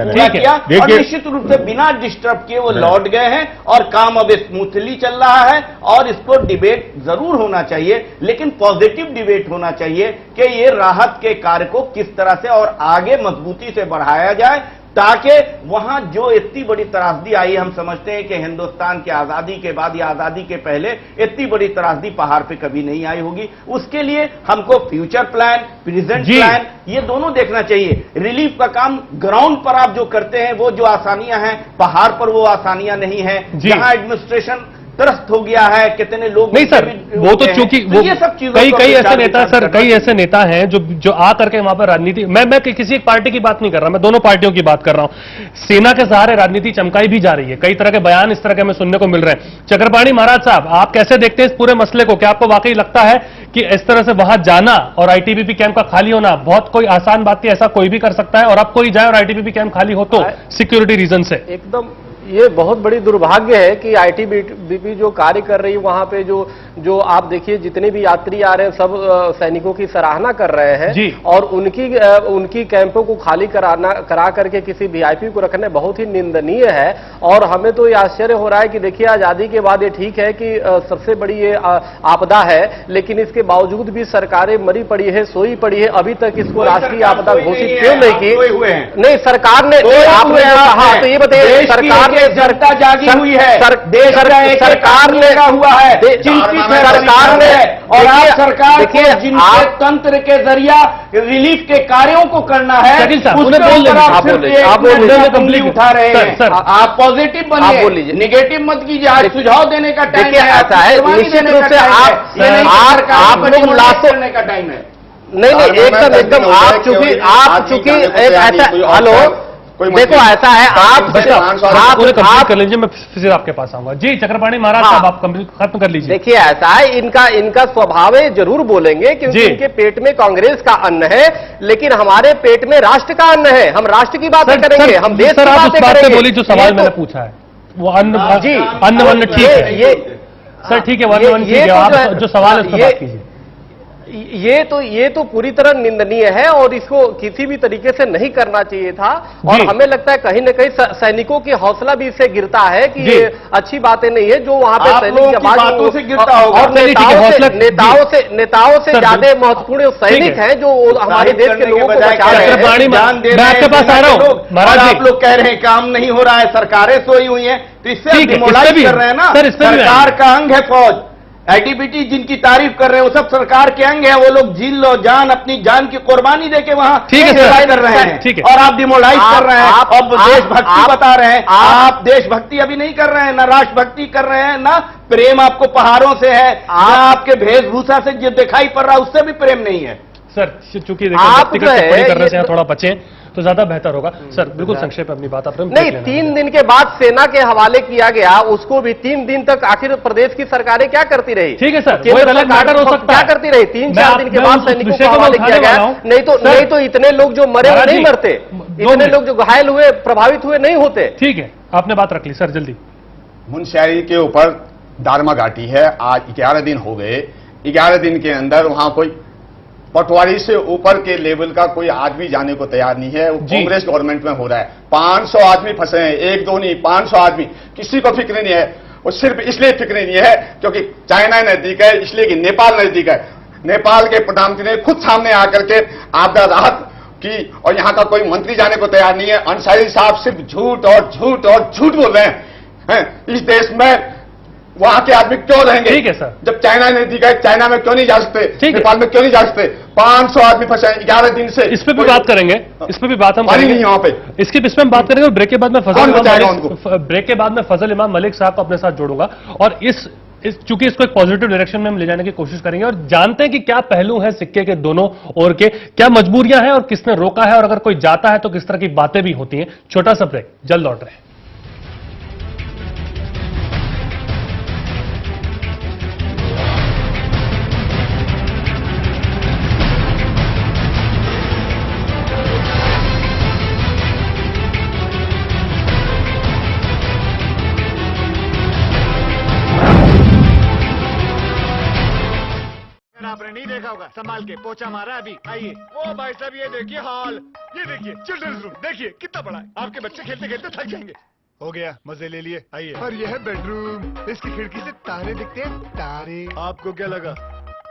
पूरा किया, और निश्चित रूप से बिना डिस्टर्ब किए वो लौट गए हैं और काम अब स्मूथली चल रहा है। और इसको डिबेट जरूर होना चाहिए, लेकिन पॉजिटिव डिबेट होना चाहिए कि ये राहत के कार्य को किस तरह से और आगे मजबूती से बढ़ाया जाए, ताकि वहां जो इतनी बड़ी त्रासदी आई, हम समझते हैं कि हिंदुस्तान की आजादी के बाद या आजादी के पहले इतनी बड़ी त्रासदी पहाड़ पे कभी नहीं आई होगी। उसके लिए हमको फ्यूचर प्लान, प्रेजेंट प्लान, ये दोनों देखना चाहिए। रिलीफ का काम ग्राउंड पर आप जो करते हैं, वो जो आसानियां हैं, पहाड़ पर वो आसानियां नहीं है, जहां एडमिनिस्ट्रेशन त्रस्त हो गया है, कितने लोग नहीं सर, वो तो चूंकि वो कई ऐसे नेता सर, कई ऐसे नेता हैं जो आ करके वहां पर राजनीति, मैं किसी एक पार्टी की बात नहीं कर रहा, मैं दोनों पार्टियों की बात कर रहा हूं। सेना के सहारे राजनीति चमकाई भी जा रही है, कई तरह के बयान इस तरह के हमें सुनने को मिल रहे हैं। चक्रपाणी महाराज साहब, आप कैसे देखते हैं इस पूरे मसले को? क्या आपको वाकई लगता है कि इस तरह से वहां जाना और आईटीबीपी कैंप का खाली होना बहुत कोई आसान बात थी, ऐसा कोई भी कर सकता है, और अब कोई जाए और आईटीबीपी कैंप खाली हो तो सिक्योरिटी रीजन से? एकदम ये बहुत बड़ी दुर्भाग्य है कि आईटीबीपी जो कार्य कर रही है वहां पे जो आप देखिए जितने भी यात्री आ रहे हैं सब सैनिकों की सराहना कर रहे हैं और उनकी कैंपों को खाली करा करके किसी वीआईपी को रखना बहुत ही निंदनीय है। और हमें तो ये आश्चर्य हो रहा है कि देखिए आजादी के बाद ये ठीक है कि सबसे बड़ी ये आपदा है, लेकिन इसके बावजूद भी सरकारें मरी पड़ी है, सोई पड़ी है, अभी तक इसको राष्ट्रीय आपदा घोषित क्यों नहीं की? नहीं सरकार ने, आपने कहा तो ये बताइए सरकार ने, जनता जागी हुई है, सरकार ने हुआ है, सरकार ने, और आप सरकार को जिनके तंत्र के जरिया रिलीफ के कार्यों को करना है उठा रहे हैं। आप पॉजिटिव बनिए, निगेटिव मत कीजिए। आज सुझाव देने का टाइम है, ऐसा है निश्चित रूप से आप लोग लाशों करने का टाइम है। नहीं एकदम आप चूंकि एक ऐसा, हेलो देखो ऐसा है, आप कर लीजिए, मैं फिर आपके पास आऊंगा। जी चक्रपाणी महाराज साहब, आप खत्म कर लीजिए। देखिए ऐसा है, इनका स्वभाव है, जरूर बोलेंगे क्योंकि इनके पेट में कांग्रेस का अन्न है, लेकिन हमारे पेट में राष्ट्र का अन्न है। हम राष्ट्र की बातें करेंगे, हम देश की बातें करेंगे। बोलिए जो सवाल मैंने पूछा है वो अन्न वन्न ठीक है, ये सर ठीक है, वर्ण वन्न ठीक है, आप जो सवाल है उसको बात कीजिए। ये तो पूरी तरह निंदनीय है और इसको किसी भी तरीके से नहीं करना चाहिए था। और हमें लगता है कहीं न कहीं सैनिकों की हौसला भी इससे गिरता है कि ये अच्छी बातें नहीं है जो वहां पे सैनिक बातों से गिरता होगा। और नेताओं से ज्यादा महत्वपूर्ण सैनिक हैं जो हमारे देश के लोगों को बचा रहे हैं। आप लोग कह रहे हैं काम नहीं हो रहा है, सरकारें सोई हुई है, तो इससे डिमोलाइज कर रहे हैं ना। सरकार का अंग है फौज। आईटीबीपी जिनकी तारीफ कर रहे हैं वो सब सरकार के अंग है, वो लोग जिल और जान, अपनी जान की कुर्बानी देके वहां सेवा कर रहे हैं, और आप डिमोलाइज कर रहे हैं, अब देशभक्ति बता रहे हैं। आप देशभक्ति अभी नहीं कर रहे हैं, ना राष्ट्रभक्ति कर रहे हैं, ना प्रेम आपको पहाड़ों से है, आपके वेशभूषा से जो दिखाई पड़ रहा है उससे भी प्रेम नहीं है। सर चूंकि व्यक्तिगत टिप्पणी करने से थोड़ा बचें तो ज्यादा बेहतर होगा। सर बिल्कुल संक्षेप में अपनी बात आप नहीं, 3 दिन के बाद सेना के हवाले किया गया, उसको भी 3 दिन तक आखिर प्रदेश की सरकारें क्या करती रही? ठीक है सर, वो अलग मैटर हो सकता है, क्या करती रही? 3-4 दिन के बाद सैनिकों को हवाले किया गया। नहीं तो इतने लोग जो मरे वो नहीं मरते, इतने लोग जो घायल हुए प्रभावित हुए नहीं होते। ठीक है, आपने बात रख ली सर, जल्दी। मुनस्यारी के ऊपर दारमा घाटी है, आज 11 दिन हो गए। 11 दिन के अंदर वहां कोई पटवारी से ऊपर के लेवल का कोई आदमी जाने को तैयार नहीं है। वो कांग्रेस गवर्नमेंट में हो रहा है। 500 आदमी फंसे हैं, 1-2 नहीं 500 आदमी, किसी को फिक्र नहीं है। वो सिर्फ इसलिए फिक्र नहीं है क्योंकि चाइना नजदीक है, इसलिए कि नेपाल नजदीक है। नेपाल के प्रधानमंत्री ने खुद सामने आकर के आपदा राहत की, और यहां का कोई मंत्री जाने को तैयार नहीं है। अंसारी साहब सिर्फ झूठ और झूठ और झूठ बोल रहे हैं। इस देश में वहां के आदमी क्यों रहेंगे? ठीक है सर, जब चाइना ने दिखा है, चाइना में क्यों नहीं जा सकते, नेपाल में क्यों नहीं जा सकते? 500 आदमी फंसे 11 दिन से। इस पे भी बात करेंगे, इस पे भी बात हम करेंगे नहीं यहाँ पे, इसके इस पे हम बात करेंगे। और ब्रेक के बाद मैं फजल इमाम मलिक साहब को अपने साथ जोड़ूंगा, और चूंकि इसको एक पॉजिटिव डायरेक्शन में हम ले जाने की कोशिश करेंगे और जानते हैं कि क्या पहलू है सिक्के के दोनों ओर के, क्या मजबूरियां हैं और किसने रोका है, और अगर कोई जाता है तो किस तरह की बातें भी होती हैं। छोटा सा ब्रेक, जल्द लौट रहे हैं। आपने नहीं देखा होगा, संभाल के पोछा मारा अभी। आइए, ओ भाई साहब ये देखिए हॉल, ये देखिए चिल्ड्रंस रूम, देखिए कितना बड़ा है। आपके बच्चे खेलते खेलते थक जाएंगे। हो गया, मजे ले लिए। आइए, और यह है बेडरूम, इसकी खिड़की से तारे दिखते हैं, तारे। आपको क्या लगा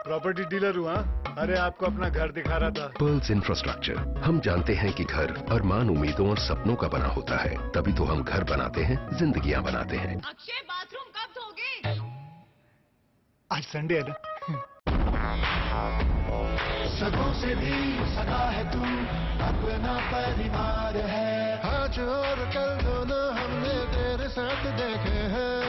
प्रॉपर्टी डीलर हुआ? अरे आपको अपना घर दिखा रहा था। पर्ल्स इंफ्रास्ट्रक्चर, हम जानते हैं कि घर अरमान, उम्मीदों और सपनों का बना होता है, तभी तो हम घर बनाते हैं, जिंदगियां बनाते हैं। अक्षय बाथरूम कब धोगे? आज संडे है ना। सगों से भी सगा है तू, अपना परिवार है। आज और कल दोनों हमने तेरे साथ देखे हैं।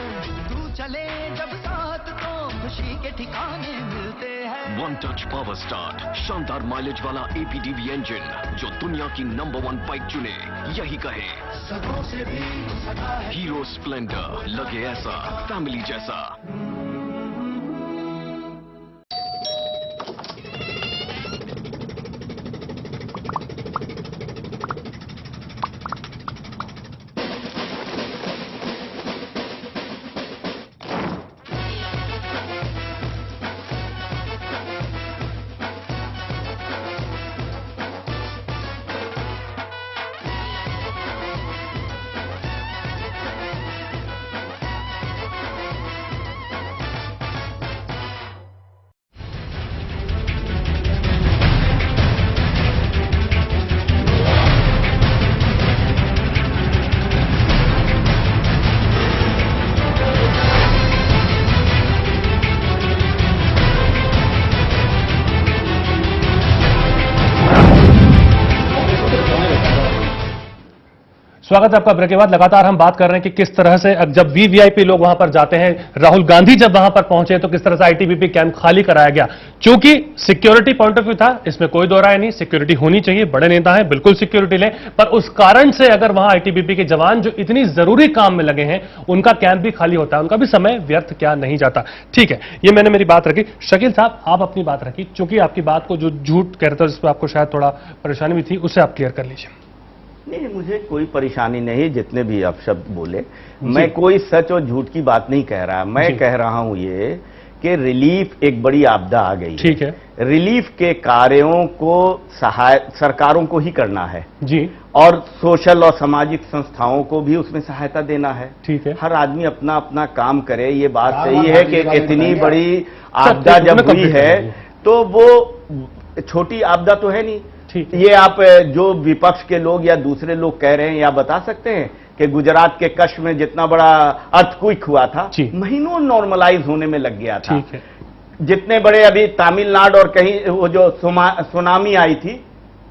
तू चले जब साथ तो खुशी के ठिकाने मिलते हैं। वन टच पावर स्टार्ट, शानदार माइलेज वाला APDV इंजन, जो दुनिया की नंबर 1 बाइक चुने, यही कहे सगों से भी सगा है। हीरो स्प्लेंडर, लगे ऐसा फैमिली जैसा। स्वागत है आपका। ब्रेक के बाद लगातार हम बात कर रहे हैं कि किस तरह से जब वीवीआईपी लोग वहां पर जाते हैं, राहुल गांधी जब वहां पर पहुंचे तो किस तरह से आईटीबीपी कैंप खाली कराया गया। चूंकि सिक्योरिटी पॉइंट ऑफ व्यू था, इसमें कोई दो राय नहीं, सिक्योरिटी होनी चाहिए, बड़े नेता हैं, बिल्कुल सिक्योरिटी लें, पर उस कारण से अगर वहां आईटीबीपी के जवान जो इतनी जरूरी काम में लगे हैं उनका कैंप भी खाली होता है, उनका भी समय व्यर्थ क्या नहीं जाता। ठीक है, ये मैंने मेरी बात रखी। शकील साहब, आप अपनी बात रखी, चूंकि आपकी बात को जो झूठ कह रहे थे जिस पर आपको शायद थोड़ा परेशानी भी थी, उसे आप क्लियर कर लीजिए। नहीं, मुझे कोई परेशानी नहीं, जितने भी आप शब्द बोले, मैं कोई सच और झूठ की बात नहीं कह रहा। मैं कह रहा हूं ये कि रिलीफ एक बड़ी आपदा आ गई। ठीक है, रिलीफ के कार्यों को सरकारों को ही करना है जी, और सोशल और सामाजिक संस्थाओं को भी उसमें सहायता देना है। ठीक है, हर आदमी अपना अपना काम करे। ये बात सही है कि इतनी बड़ी आपदा जब हुई है तो वो छोटी आपदा तो है नहीं। ये आप जो विपक्ष के लोग या दूसरे लोग कह रहे हैं, या बता सकते हैं कि गुजरात के कच्छ में जितना बड़ा अर्थक्वेक हुआ था, महीनों नॉर्मलाइज होने में लग गया था। जितने बड़े अभी तमिलनाडु और कहीं वो जो सुनामी आई थी,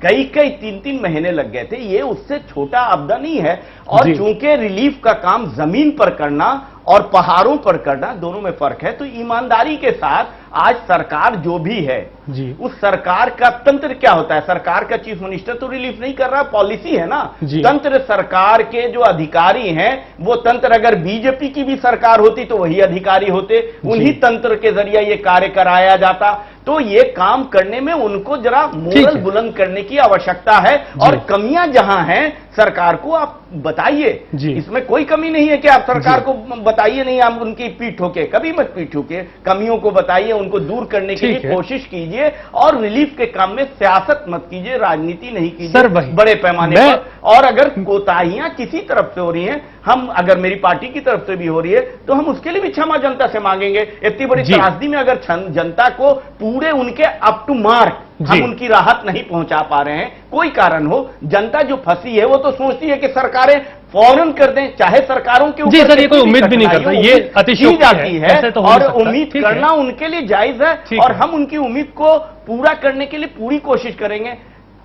कई 3-3 महीने लग गए थे। ये उससे छोटा आपदा नहीं है। और चूंकि रिलीफ का काम जमीन पर करना और पहाड़ों पर करना, दोनों में फर्क है। तो ईमानदारी के साथ आज सरकार जो भी है जी, उस सरकार का तंत्र क्या होता है? सरकार का चीफ मिनिस्टर तो रिलीफ नहीं कर रहा, पॉलिसी है ना। तंत्र सरकार के जो अधिकारी हैं, वो तंत्र अगर बीजेपी की भी सरकार होती तो वही अधिकारी होते, उन्हीं तंत्र के जरिए ये कार्य कराया जाता। तो ये काम करने में उनको जरा मोरल बुलंद करने की आवश्यकता है। और कमियां जहां हैं सरकार को आप बताइए, इसमें कोई कमी नहीं है कि आप सरकार को बताइए नहीं, आप उनकी पीठ ठोके, कभी मत पीठ ठोके, कमियों को बताइए, उनको दूर करने के लिए कोशिश कीजिए। और रिलीफ के काम में सियासत मत कीजिए, राजनीति नहीं कीजिए बड़े पैमाने पर। और अगर कोताहियां किसी तरफ से हो रही हैं, हम अगर मेरी पार्टी की तरफ से भी हो रही है, तो हम उसके लिए भी क्षमा जनता से मांगेंगे। इतनी बड़ी त्रासदी में अगर जनता को पूरे उनके अप टू मार्क हम उनकी राहत नहीं पहुंचा पा रहे हैं, कोई कारण हो, जनता जो फंसी है वो तो सोचती है कि सरकारें फौरन कर दें, चाहे सरकारों के ऊपर ये कोई उम्मीद भी नहीं करता, ये अतिशयोक्ति जाती है। और उम्मीद करना उनके लिए जायज है और हम उनकी उम्मीद को पूरा करने के लिए पूरी कोशिश करेंगे।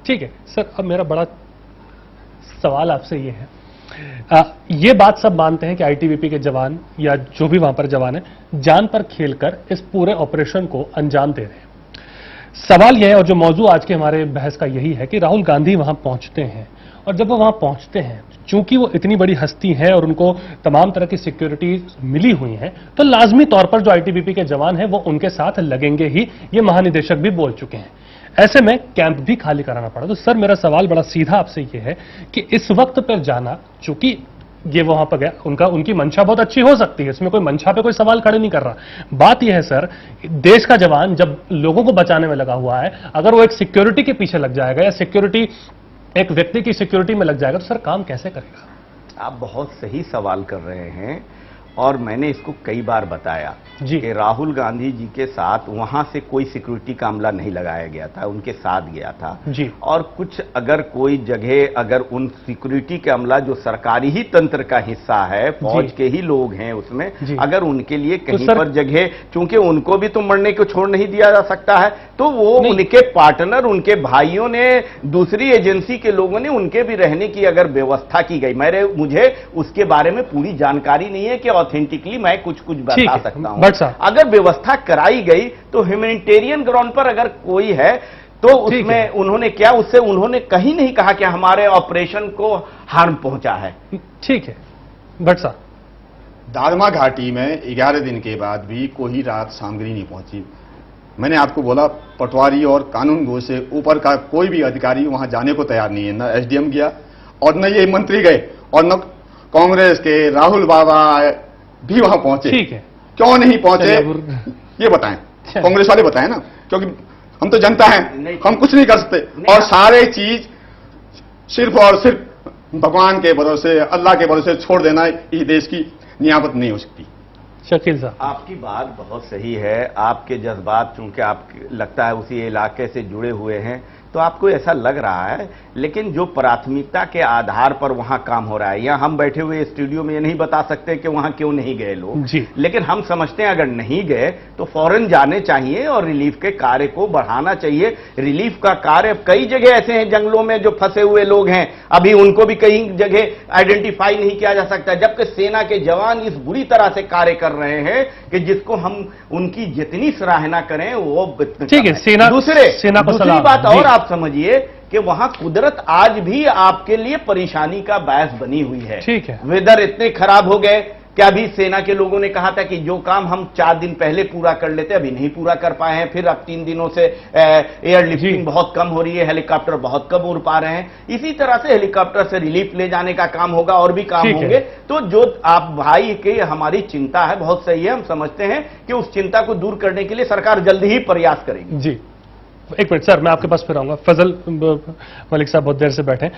ठीक है सर, अब मेरा बड़ा सवाल आपसे ये है, ये बात सब मानते हैं कि आईटीबीपी के जवान या जो भी वहां पर जवान है, जान पर खेलकर इस पूरे ऑपरेशन को अंजाम दे रहे हैं। सवाल यह है, और जो मौजू आज के हमारे बहस का यही है कि राहुल गांधी वहां पहुंचते हैं, और जब वो वहां पहुंचते हैं, चूंकि वो इतनी बड़ी हस्ती है और उनको तमाम तरह की सिक्योरिटी मिली हुई है, तो लाजमी तौर पर जो आईटीबीपी के जवान हैं वो उनके साथ लगेंगे ही, ये महानिदेशक भी बोल चुके हैं। ऐसे में कैंप भी खाली कराना पड़ा। तो सर, मेरा सवाल बड़ा सीधा आपसे ये है कि इस वक्त पर जाना, चूंकि ये वहां पर गया, उनकी मंशा बहुत अच्छी हो सकती है, इसमें कोई मंशा पे कोई सवाल खड़े नहीं कर रहा। बात यह है सर, देश का जवान जब लोगों को बचाने में लगा हुआ है, अगर वो एक सिक्योरिटी के पीछे लग जाएगा या सिक्योरिटी एक व्यक्ति की सिक्योरिटी में लग जाएगा, तो सर काम कैसे करेगा? आप बहुत सही सवाल कर रहे हैं और मैंने इसको कई बार बताया कि राहुल गांधी जी के साथ वहां से कोई सिक्योरिटी का अमला नहीं लगाया गया था, उनके साथ गया था जी। और कुछ अगर कोई जगह अगर उन सिक्योरिटी के अमला जो सरकारी ही तंत्र का हिस्सा है, फौज के ही लोग हैं उसमें, अगर उनके लिए कहीं पर जगह, चूंकि उनको भी तो मरने को छोड़ नहीं दिया जा सकता है, तो वो उनके पार्टनर, उनके भाइयों ने, दूसरी एजेंसी के लोगों ने उनके भी रहने की अगर व्यवस्था की गई, मुझे उसके बारे में पूरी जानकारी नहीं है कि ऑथेंटिकली मैं कुछ बता सकता हूं। अगर व्यवस्था कराई गई तो ह्यूमैनिटेरियन ग्राउंड पर अगर कोई है तो उसमें उन्होंने क्या, उससे उन्होंने कहीं नहीं कहा कि हमारे ऑपरेशन को हार्म पहुंचा है। ठीक है भट्ट साहब, दारमा घाटी में 11 दिन के बाद भी कोई राहत सामग्री नहीं पहुंची। मैंने आपको बोला, पटवारी और कानून गो से ऊपर का कोई भी अधिकारी वहां जाने को तैयार नहीं है। न एसडीएम गया और न ये मंत्री गए और न कांग्रेस के राहुल बाबा भी वहां पहुंचे। ठीक है, क्यों नहीं पहुंचे ये बताएं, कांग्रेस वाले बताएं ना, क्योंकि हम तो जनता हैं, हम कुछ नहीं कर सकते। और सारे चीज सिर्फ और सिर्फ भगवान के भरोसे, अल्लाह के भरोसे छोड़ देना इस देश की नियामत नहीं हो सकती। शकील साहब, आपकी बात बहुत सही है, आपके जज्बात चूंकि आप लगता है उसी इलाके से जुड़े हुए हैं, तो आपको ऐसा लग रहा है, लेकिन जो प्राथमिकता के आधार पर वहां काम हो रहा है, या हम बैठे हुए स्टूडियो में ये नहीं बता सकते कि वहां क्यों नहीं गए लोग, लेकिन हम समझते हैं अगर नहीं गए तो फौरन जाने चाहिए और रिलीफ के कार्य को बढ़ाना चाहिए। रिलीफ का कार्य, कई जगह ऐसे हैं जंगलों में जो फंसे हुए लोग हैं, अभी उनको भी कई जगह आइडेंटिफाई नहीं किया जा सकता, जबकि सेना के जवान इस बुरी तरह से कार्य कर रहे हैं कि जिसको हम उनकी जितनी सराहना करें वो ठीक है। दूसरी बात और आप समझिए कि वहां कुदरत आज भी आपके लिए परेशानी का बायस बनी हुई है। ठीक है। वेदर इतने खराब हो गए कि अभी सेना के लोगों ने कहा था कि जो काम हम 4 दिन पहले पूरा कर लेते, अभी नहीं पूरा कर पाए हैं। फिर अब 3 दिनों से एयरलिफ्टिंग बहुत कम हो रही है, हेलीकॉप्टर बहुत कम उड़ पा रहे हैं। इसी तरह से हेलीकॉप्टर से रिलीफ ले जाने का काम होगा और भी काम होंगे। तो जो आप भाई के हमारी चिंता है बहुत सही है, हम समझते हैं कि उस चिंता को दूर करने के लिए सरकार जल्दी ही प्रयास करेगी। जी, एक मिनट सर, मैं आपके पास फिर आऊंगा। फजल मलिक साहब बहुत देर से बैठे।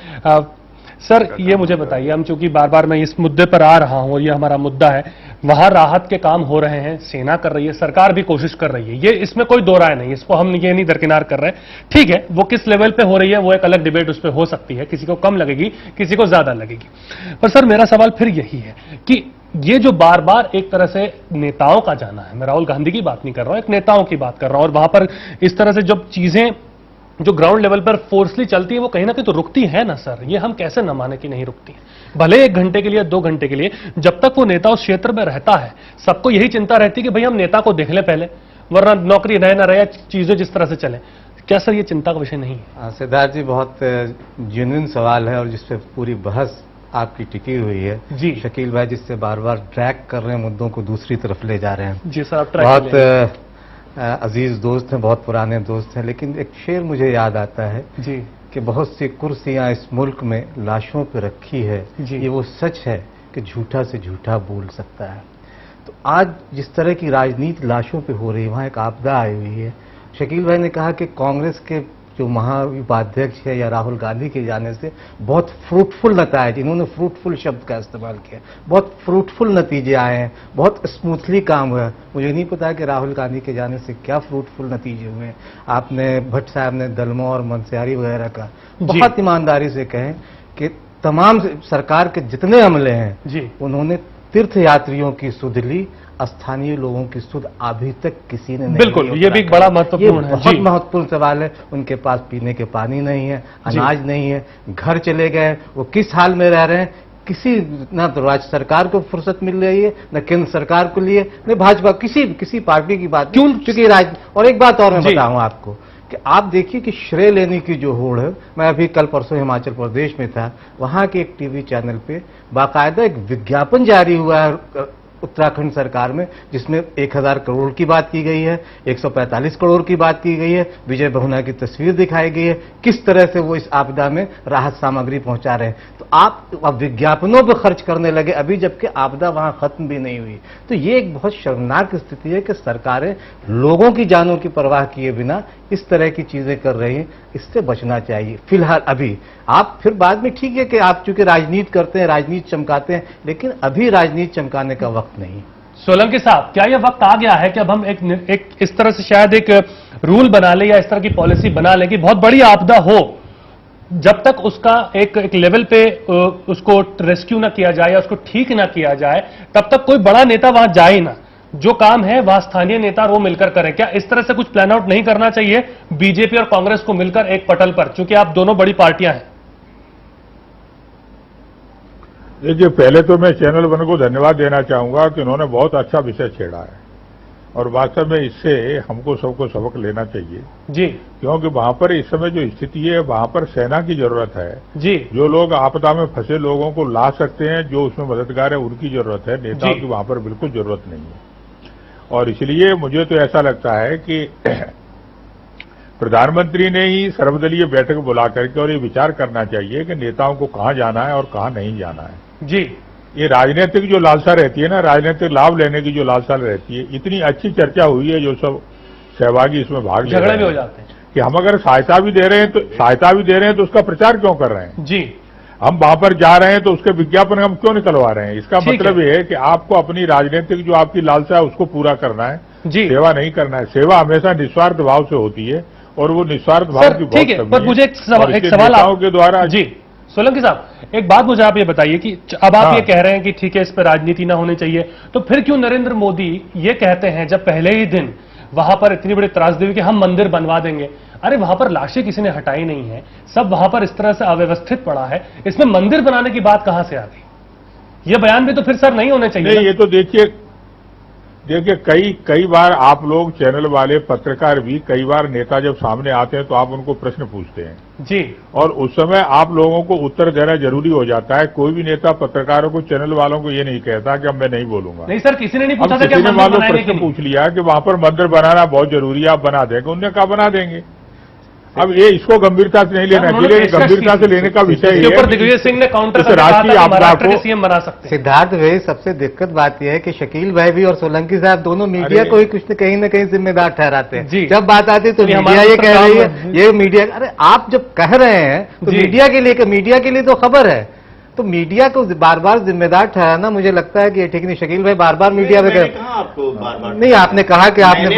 सर ये मुझे बताइए, हम चूंकि बार बार मैं इस मुद्दे पर आ रहा हूं और ये हमारा मुद्दा है, वहां राहत के काम हो रहे हैं, सेना कर रही है, सरकार भी कोशिश कर रही है, ये इसमें कोई दो राय नहीं, इसको हम ये नहीं दरकिनार कर रहे। ठीक है, वो किस लेवल पे हो रही है वो एक अलग डिबेट उस पर हो सकती है, किसी को कम लगेगी, किसी को ज्यादा लगेगी। पर सर मेरा सवाल फिर यही है कि ये जो बार बार एक तरह से नेताओं का जाना है, मैं राहुल गांधी की बात नहीं कर रहा हूं, एक नेताओं की बात कर रहा हूं, और वहां पर इस तरह से जब चीजें जो ग्राउंड लेवल पर फोर्सली चलती है वो कहीं ना कहीं तो रुकती है ना सर। ये हम कैसे न माने कि नहीं रुकती है। भले 1 घंटे के लिए 2 घंटे के लिए, जब तक वो नेता उस क्षेत्र में रहता है सबको यही चिंता रहती है कि भाई हम नेता को देख लें पहले, वरना नौकरी रहे ना रहे, चीजें जिस तरह से चले। क्या सर ये चिंता का विषय नहीं है? सिद्धार्थ जी, बहुत जेन्युइन सवाल है और जिसपे पूरी बहस आपकी टिकी हुई है। जी शकील भाई जिससे बार बार ट्रैक कर रहे हैं, मुद्दों को दूसरी तरफ ले जा रहे हैं। जी सर, आप बहुत अजीज दोस्त हैं, बहुत पुराने दोस्त हैं, लेकिन एक शेर मुझे याद आता है जी कि बहुत सी कुर्सियां इस मुल्क में लाशों पे रखी है, ये वो सच है कि झूठा से झूठा बोल सकता है। तो आज जिस तरह की राजनीति लाशों पे हो रही है, वहां एक आपदा आई हुई है। शकील भाई ने कहा कि कांग्रेस के जो महाउपाध्यक्ष है या राहुल गांधी के जाने से बहुत फ्रूटफुल नतीजे, इन्होंने फ्रूटफुल शब्द का इस्तेमाल किया, बहुत फ्रूटफुल नतीजे आए हैं, बहुत स्मूथली काम हुआ है। मुझे नहीं पता कि राहुल गांधी के जाने से क्या फ्रूटफुल नतीजे हुए हैं। आपने भट्ट साहब ने दलमो और मनसियारी वगैरह का बहुत ईमानदारी से कहें कि तमाम सरकार के जितने अमले हैं उन्होंने तीर्थ यात्रियों की सुध ली, स्थानीय लोगों की सुध अभी तक किसी ने नहीं। बिल्कुल, ये भी एक बड़ा महत्वपूर्ण है। बहुत महत्वपूर्ण सवाल है। उनके पास पीने के पानी नहीं है, अनाज नहीं है, घर चले गए, वो किस हाल में रह रहे हैं, किसी ना तो राज्य सरकार को फुर्सत मिल रही है, न केंद्र सरकार को लिए, न भाजपा, किसी पार्टी की बात क्यों, क्योंकि और एक बात और मैं बताऊं आपको कि आप देखिए कि श्रेय लेने की जो होड़ है। मैं अभी कल परसों हिमाचल प्रदेश में था, वहां के एक टीवी चैनल पे बाकायदा एक विज्ञापन जारी हुआ है उत्तराखंड सरकार में, जिसमें 1000 करोड़ की बात की गई है, 145 करोड़ की बात की गई है, विजय बहुना की तस्वीर दिखाई गई है, किस तरह से वो इस आपदा में राहत सामग्री पहुंचा रहे हैं। तो आप विज्ञापनों पर खर्च करने लगे अभी, जबकि आपदा वहां खत्म भी नहीं हुई। तो ये एक बहुत शर्मनाक स्थिति है कि सरकारें लोगों की जानों की परवाह किए बिना इस तरह की चीजें कर रही हैं। इससे बचना चाहिए फिलहाल। अभी आप फिर बाद में ठीक है कि आप चूंकि राजनीति करते हैं, राजनीति चमकाते हैं, लेकिन अभी राजनीति चमकाने का वक्त नहीं। सोलंकी साहब, क्या यह वक्त आ गया है कि अब हम एक इस तरह से शायद एक रूल बना ले या इस तरह की पॉलिसी बना ले कि बहुत बड़ी आपदा हो, जब तक उसका एक लेवल पे उसको रेस्क्यू ना किया जाए या उसको ठीक ना किया जाए, तब तक कोई बड़ा नेता वहां जाए ना, जो काम है वह स्थानीय नेता वो मिलकर करें? क्या इस तरह से कुछ प्लान आउट नहीं करना चाहिए बीजेपी और कांग्रेस को मिलकर एक पटल पर, चूंकि आप दोनों बड़ी पार्टियां हैं? देखिए, पहले तो मैं चैनल वन को धन्यवाद देना चाहूंगा कि उन्होंने बहुत अच्छा विषय छेड़ा है और वास्तव में इससे हमको सबको सबक लेना चाहिए जी, क्योंकि वहां पर इस समय जो स्थिति है वहां पर सेना की जरूरत है जी। जो लोग आपदा में फंसे लोगों को ला सकते हैं, जो उसमें मददगार है, उनकी जरूरत है, नेताओं की वहां पर बिल्कुल जरूरत नहीं है। और इसलिए मुझे तो ऐसा लगता है कि प्रधानमंत्री ने ही सर्वदलीय बैठक बुला करके और ये विचार करना चाहिए कि नेताओं को कहां जाना है और कहां नहीं जाना है। जी, ये राजनीतिक जो लालसा रहती है ना, राजनीतिक लाभ लेने की जो लालसा रहती है, इतनी अच्छी चर्चा हुई है, जो सब सहभागी इसमें भाग ले रहे हैं, झगड़े भी हो जाते हैं कि हम अगर सहायता भी दे रहे हैं तो उसका प्रचार क्यों कर रहे हैं? जी, हम वहां पर जा रहे हैं तो उसके विज्ञापन हम क्यों निकलवा रहे हैं? इसका मतलब ये है कि आपको अपनी राजनीतिक जो आपकी लालसा है उसको पूरा करना है, सेवा नहीं करना है। सेवा हमेशा निस्वार्थ भाव से होती है और वो निस्वार्थ भाव की ठीक है, पर मुझे एक सवाल के द्वारा जी सोलंकी साहब, एक बात मुझे आप ये बताइए कि अब आप ये कह रहे हैं कि ठीक है इस पर राजनीति ना होनी चाहिए, तो फिर क्यों नरेंद्र मोदी ये कहते हैं जब पहले ही दिन वहां पर इतनी बड़ी त्रासदी हुई कि हम मंदिर बनवा देंगे? अरे वहां पर लाशें किसी ने हटाई नहीं है, सब वहां पर इस तरह से अव्यवस्थित पड़ा है, इसमें मंदिर बनाने की बात कहां से आ गई? ये बयान भी तो फिर सर नहीं होने चाहिए। नहीं, ये तो देखिए कई बार आप लोग चैनल वाले पत्रकार भी कई बार नेता जब सामने आते हैं तो आप उनको प्रश्न पूछते हैं जी, और उस समय आप लोगों को उत्तर देना जरूरी हो जाता है। कोई भी नेता पत्रकारों को, चैनल वालों को ये नहीं कहता कि अब मैं नहीं बोलूंगा। नहीं सर, किसी ने नहीं पूछा था किसी ने मान लो प्रश्न पूछ लिया कि वहां पर मंदिर बनाना बहुत जरूरी है, आप बना देंगे, उन्होंने कहा बना देंगे। अब ये इसको गंभीरता से नहीं लेना चाहिए, गंभीरता से लेने का विषय है। ऊपर दिग्विजय सिंह ने काउंटर राष्ट्रीय आपदा को सीएम बना सकते। सिद्धार्थ भाई, सबसे दिक्कत बात यह है कि शकील भाई भी और सोलंकी साहब दोनों मीडिया को ही कुछ कहीं न कहीं जिम्मेदार ठहराते हैं। जब बात आती है तो मीडिया ये कह रही है, ये मीडिया, अरे आप जब कह रहे हैं तो मीडिया के लिए तो खबर है, तो मीडिया को बार बार जिम्मेदार ठहराना मुझे लगता है कि ये ठीक नहीं। शकील भाई बार बार मीडिया पे आपको बार-बार नहीं, आपने कहा कि आपने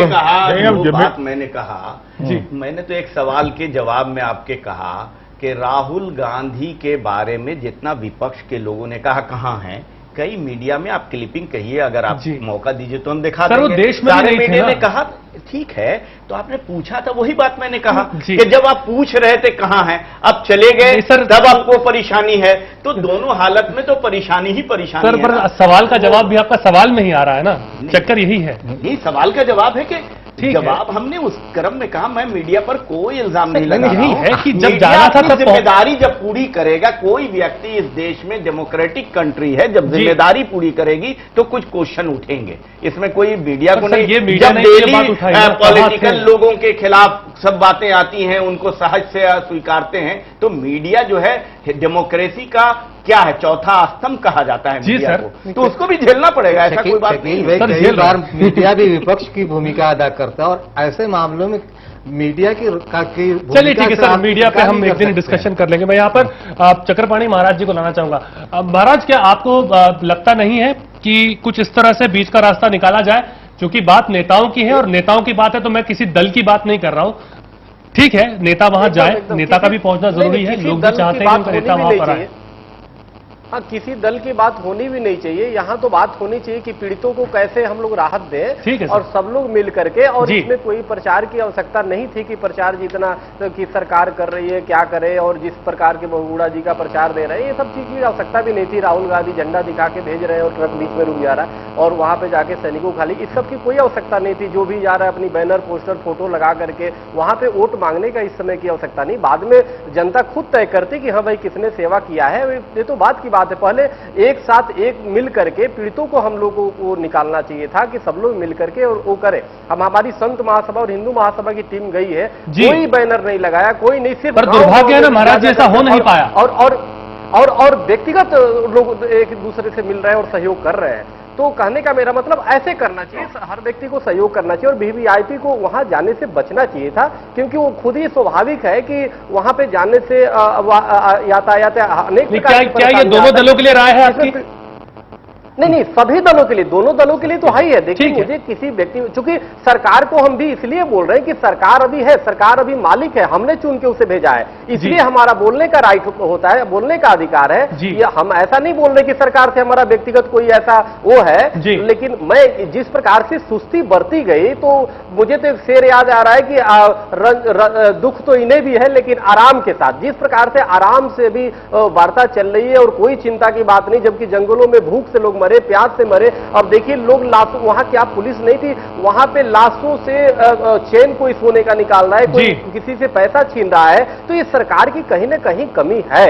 मैंने कहा जी, मैंने तो एक सवाल के जवाब में आपके कहा कि राहुल गांधी के बारे में जितना विपक्ष के लोगों ने कहा कहां है, कई मीडिया में आप क्लिपिंग कहिए, अगर आप मौका दीजिए तो हम दिखा देंगे। वो देश में सारे मीडिया ने कहा ठीक है, तो आपने पूछा था, वही बात मैंने कहा कि जब आप पूछ रहे थे कहां है, अब चले गए तब आपको परेशानी है, तो दोनों हालत में तो परेशानी ही परेशानी सर, पर सवाल का जवाब भी आपका सवाल में ही आ रहा है ना, चक्कर यही है। नहीं, सवाल का जवाब है कि जवाब हमने उस क्रम में कहा, मैं मीडिया पर कोई इल्जाम नहीं लगा रहा हूं। है कि जब जाना था तब जिम्मेदारी जब पूरी करेगा, कोई व्यक्ति इस देश में डेमोक्रेटिक कंट्री है, जब जिम्मेदारी पूरी करेगी तो कुछ क्वेश्चन उठेंगे, इसमें कोई मीडिया को नहीं। जब डेली पॉलिटिकल लोगों के खिलाफ सब बातें आती हैं, उनको सहज से स्वीकारते हैं, तो मीडिया जो है डेमोक्रेसी का क्या है, चौथा स्तंभ कहा जाता है मीडिया को, तो उसको भी झेलना पड़ेगा, ऐसा कोई बात नहीं है। कई बार मीडिया भी विपक्ष की भूमिका अदा करता है और ऐसे मामलों में मीडिया की चलिए ठीक है सर, मीडिया पे हम एक दिन डिस्कशन कर लेंगे। मैं यहाँ पर चक्रपाणी महाराज जी को लाना चाहूंगा। महाराज, क्या आपको लगता नहीं है कि कुछ इस तरह से बीच का रास्ता निकाला जाए? क्योंकि बात नेताओं की है और नेताओं की बात है, तो मैं किसी दल की बात नहीं कर रहा हूं। ठीक है, नेता वहां जाए, नेता का भी पहुंचना जरूरी है, लोग भी चाहते हैं कि नेता वहां पर आए। हाँ, किसी दल की बात होनी भी नहीं चाहिए, यहाँ तो बात होनी चाहिए कि पीड़ितों को कैसे हम लोग राहत दें, और सब लोग मिल करके। और इसमें कोई प्रचार की आवश्यकता नहीं थी कि प्रचार जितना कि सरकार कर रही है क्या करे, और जिस प्रकार के बहुगुणा जी का प्रचार दे रहे हैं, ये सब चीज की आवश्यकता भी नहीं थी। राहुल गांधी झंडा दिखा के भेज रहे हैं और ट्रक बीच में रुक जा रहा है और वहां पे जाके सैनिकों खाली, इस सब की कोई आवश्यकता नहीं थी। जो भी जा रहा है अपनी बैनर पोस्टर फोटो लगा करके वहां पे वोट मांगने का इस समय की आवश्यकता नहीं। बाद में जनता खुद तय करती कि हाँ भाई किसने सेवा किया है, ये तो बात की बात है। पहले एक साथ एक मिल करके पीड़ितों को हम लोगों को निकालना चाहिए था कि सब लोग मिल करके और वो करे। हम हमारी संत महासभा और हिंदू महासभा की टीम गई है, कोई बैनर नहीं लगाया, कोई नहीं, सिर्फ दुर्भाग्य है ना महाराज, ऐसा हो नहीं पाया। और व्यक्तिगत लोग एक दूसरे से मिल रहे हैं और सहयोग कर रहे हैं। तो कहने का मेरा मतलब ऐसे करना चाहिए, हर व्यक्ति को सहयोग करना चाहिए और वीवीआईपी को वहां जाने से बचना चाहिए था, क्योंकि वो खुद ही स्वाभाविक है कि वहां पे जाने से यातायात अनेक प्रकार की। क्या ये दोनों दलों के लिए राय है आपकी? नहीं, सभी दलों के लिए, दोनों दलों के लिए तो है ही है। देखिए, मुझे किसी व्यक्ति, चूंकि सरकार को हम भी इसलिए बोल रहे हैं कि सरकार अभी है, सरकार अभी मालिक है, हमने चुन के उसे भेजा है, इसलिए हमारा बोलने का राइट होता है, बोलने का अधिकार है। ये हम ऐसा नहीं बोल रहे कि सरकार से हमारा व्यक्तिगत कोई ऐसा वो है, लेकिन मैं जिस प्रकार से सुस्ती बरती गई, तो मुझे तो शेर याद आ रहा है कि दुख तो इन्हें भी है लेकिन आराम के साथ। जिस प्रकार से आराम से भी वार्ता चल रही है और कोई चिंता की बात नहीं, जबकि जंगलों में भूख से लोग मरे, प्यास से मरे। अब देखिए लोग लाशों, वहां क्या पुलिस नहीं थी, वहां पे लाशों से चेन कोई सोने का निकाल रहा है, कोई किसी से पैसा छीन रहा है, तो ये सरकार की कहीं ना कहीं कमी है,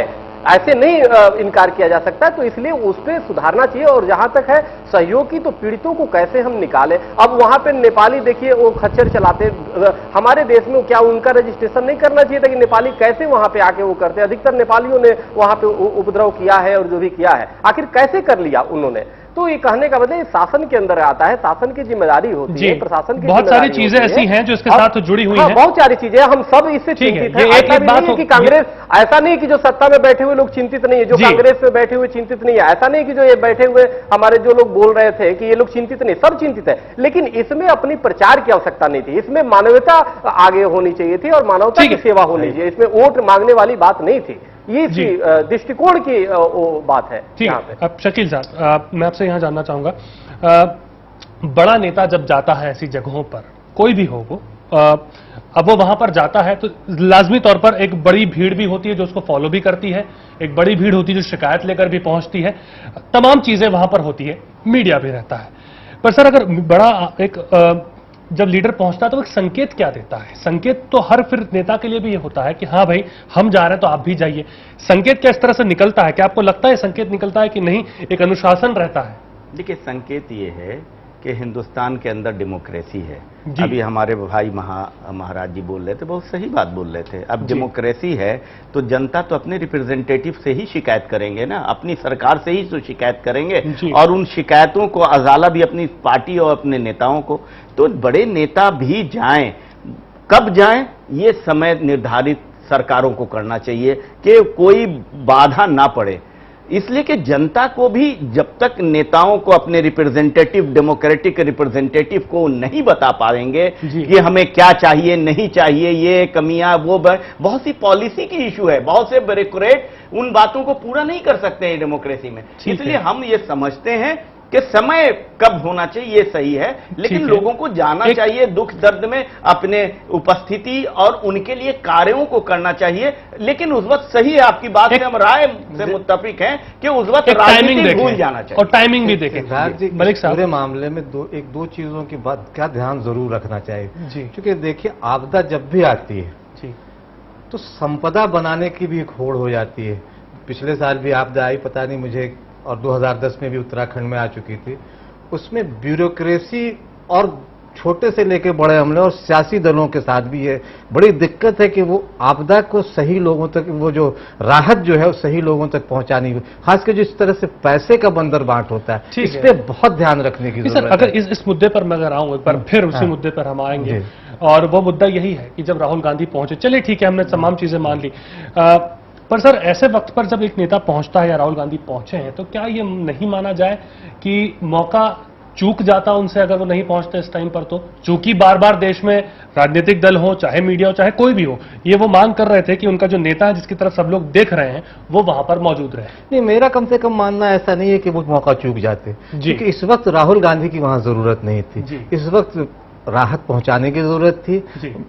ऐसे नहीं इनकार किया जा सकता। तो इसलिए उस पर सुधारना चाहिए। और जहां तक है सहयोग की, तो पीड़ितों को कैसे हम निकालें। अब वहां पे नेपाली देखिए वो खच्चर चलाते, हमारे देश में क्या उनका रजिस्ट्रेशन नहीं करना चाहिए था कि नेपाली कैसे वहां पे आके वो करते? अधिकतर नेपालियों ने वहां पे उपद्रव किया है और जो भी किया है, आखिर कैसे कर लिया उन्होंने? तो ये कहने का मतलब शासन के अंदर आता है, शासन की जिम्मेदारी होती है, प्रशासन की बहुत सारी चीजें ऐसी हैं जो इसके साथ जुड़ी हुई हैं। बहुत सारी चीजें, हम सब इससे चिंतित हैं। ऐसा भी नहीं है कि कांग्रेस, ऐसा नहीं कि जो सत्ता में बैठे हुए लोग चिंतित नहीं है, जो कांग्रेस में बैठे हुए चिंतित नहीं है, ऐसा नहीं कि जो ये बैठे हुए हमारे जो लोग बोल रहे थे कि ये लोग चिंतित नहीं, सब चिंतित है। लेकिन इसमें अपनी प्रचार की आवश्यकता नहीं थी, इसमें मानवता आगे होनी चाहिए थी और मानवता की सेवा होनी चाहिए, इसमें वोट मांगने वाली बात नहीं थी। ये दृष्टिकोण की बात है। ठीक है। अब शकील साहब, मैं आपसे यहां जानना चाहूंगा, बड़ा नेता जब जाता है ऐसी जगहों पर, कोई भी हो वो, अब वो वहां पर जाता है तो लाजमी तौर पर एक बड़ी भीड़ भी होती है जो उसको फॉलो भी करती है, एक बड़ी भीड़ होती है जो शिकायत लेकर भी पहुंचती है, तमाम चीजें वहां पर होती है, मीडिया भी रहता है। पर सर, अगर बड़ा एक जब लीडर पहुंचता है तो एक संकेत क्या देता है? संकेत तो हर फिर नेता के लिए भी ये होता है कि हाँ भाई हम जा रहे हैं तो आप भी जाइए। संकेत क्या इस तरह से निकलता है? क्या आपको लगता है संकेत निकलता है कि नहीं, एक अनुशासन रहता है? देखिए, संकेत ये है कि हिंदुस्तान के अंदर डेमोक्रेसी है। अभी हमारे भाई महाराज जी बोल रहे थे, बहुत सही बात बोल रहे थे। अब डेमोक्रेसी है तो जनता तो अपने रिप्रेजेंटेटिव से ही शिकायत करेंगे ना, अपनी सरकार से ही तो शिकायत करेंगे, और उन शिकायतों को अजाला भी अपनी पार्टी और अपने नेताओं को। तो बड़े नेता भी जाएं, कब जाएं ये समय निर्धारित सरकारों को करना चाहिए कि कोई बाधा ना पड़े, इसलिए कि जनता को भी जब तक नेताओं को अपने रिप्रेजेंटेटिव, डेमोक्रेटिक रिप्रेजेंटेटिव को नहीं बता पाएंगे कि हमें क्या चाहिए नहीं चाहिए, ये कमियां वो बहुत सी पॉलिसी की इशू है, बहुत से ब्यूरोक्रेट उन बातों को पूरा नहीं कर सकते हैं डेमोक्रेसी में। इसलिए हम ये समझते हैं कि समय कब होना चाहिए ये सही है, लेकिन लोगों को जाना चाहिए, दुख दर्द में अपने उपस्थिति और उनके लिए कार्यों को करना चाहिए। लेकिन उस वक्त सही है, आपकी बात से हम राय से मुत्तफिक हैं कि उस वक्त राजनीति भूल जाना चाहिए और टाइमिंग भी देखें। मलिक साहब, पूरे मामले में दो चीजों की बात का ध्यान जरूर रखना चाहिए, क्योंकि देखिए आपदा जब भी आती है तो संपदा बनाने की भी एक होड़ हो जाती है। पिछले साल भी आपदा आई, पता नहीं मुझे, और 2010 में भी उत्तराखंड में आ चुकी थी। उसमें ब्यूरोक्रेसी और छोटे से लेकर बड़े हमले और सियासी दलों के साथ भी ये बड़ी दिक्कत है कि वो आपदा को सही लोगों तक, वो जो राहत जो है वो सही लोगों तक पहुंचानी, खासकर जिस तरह से पैसे का बंदर बांट होता है, इस पे बहुत ध्यान रखने की जरूरत है। अगर इस मुद्दे पर मैं अगर आऊं एक बार फिर उसी मुद्दे पर हम आएंगे, और वो मुद्दा यही है कि जब राहुल गांधी पहुंचे, चलिए ठीक है हमने तमाम चीजें मान ली, पर सर ऐसे वक्त पर जब एक नेता पहुंचता है या राहुल गांधी पहुंचे हैं, तो क्या ये नहीं माना जाए कि मौका चूक जाता उनसे अगर वो नहीं पहुंचते इस टाइम पर? तो चूंकि बार बार देश में राजनीतिक दल हो, चाहे मीडिया हो, चाहे कोई भी हो, ये वो मांग कर रहे थे कि उनका जो नेता है जिसकी तरफ सब लोग देख रहे हैं वो वहां पर मौजूद रहे। नहीं, मेरा कम से कम मानना ऐसा नहीं है कि वो मौका चूक जाते, क्योंकि इस वक्त राहुल गांधी की वहां जरूरत नहीं थी। इस वक्त राहत पहुंचाने की जरूरत थी,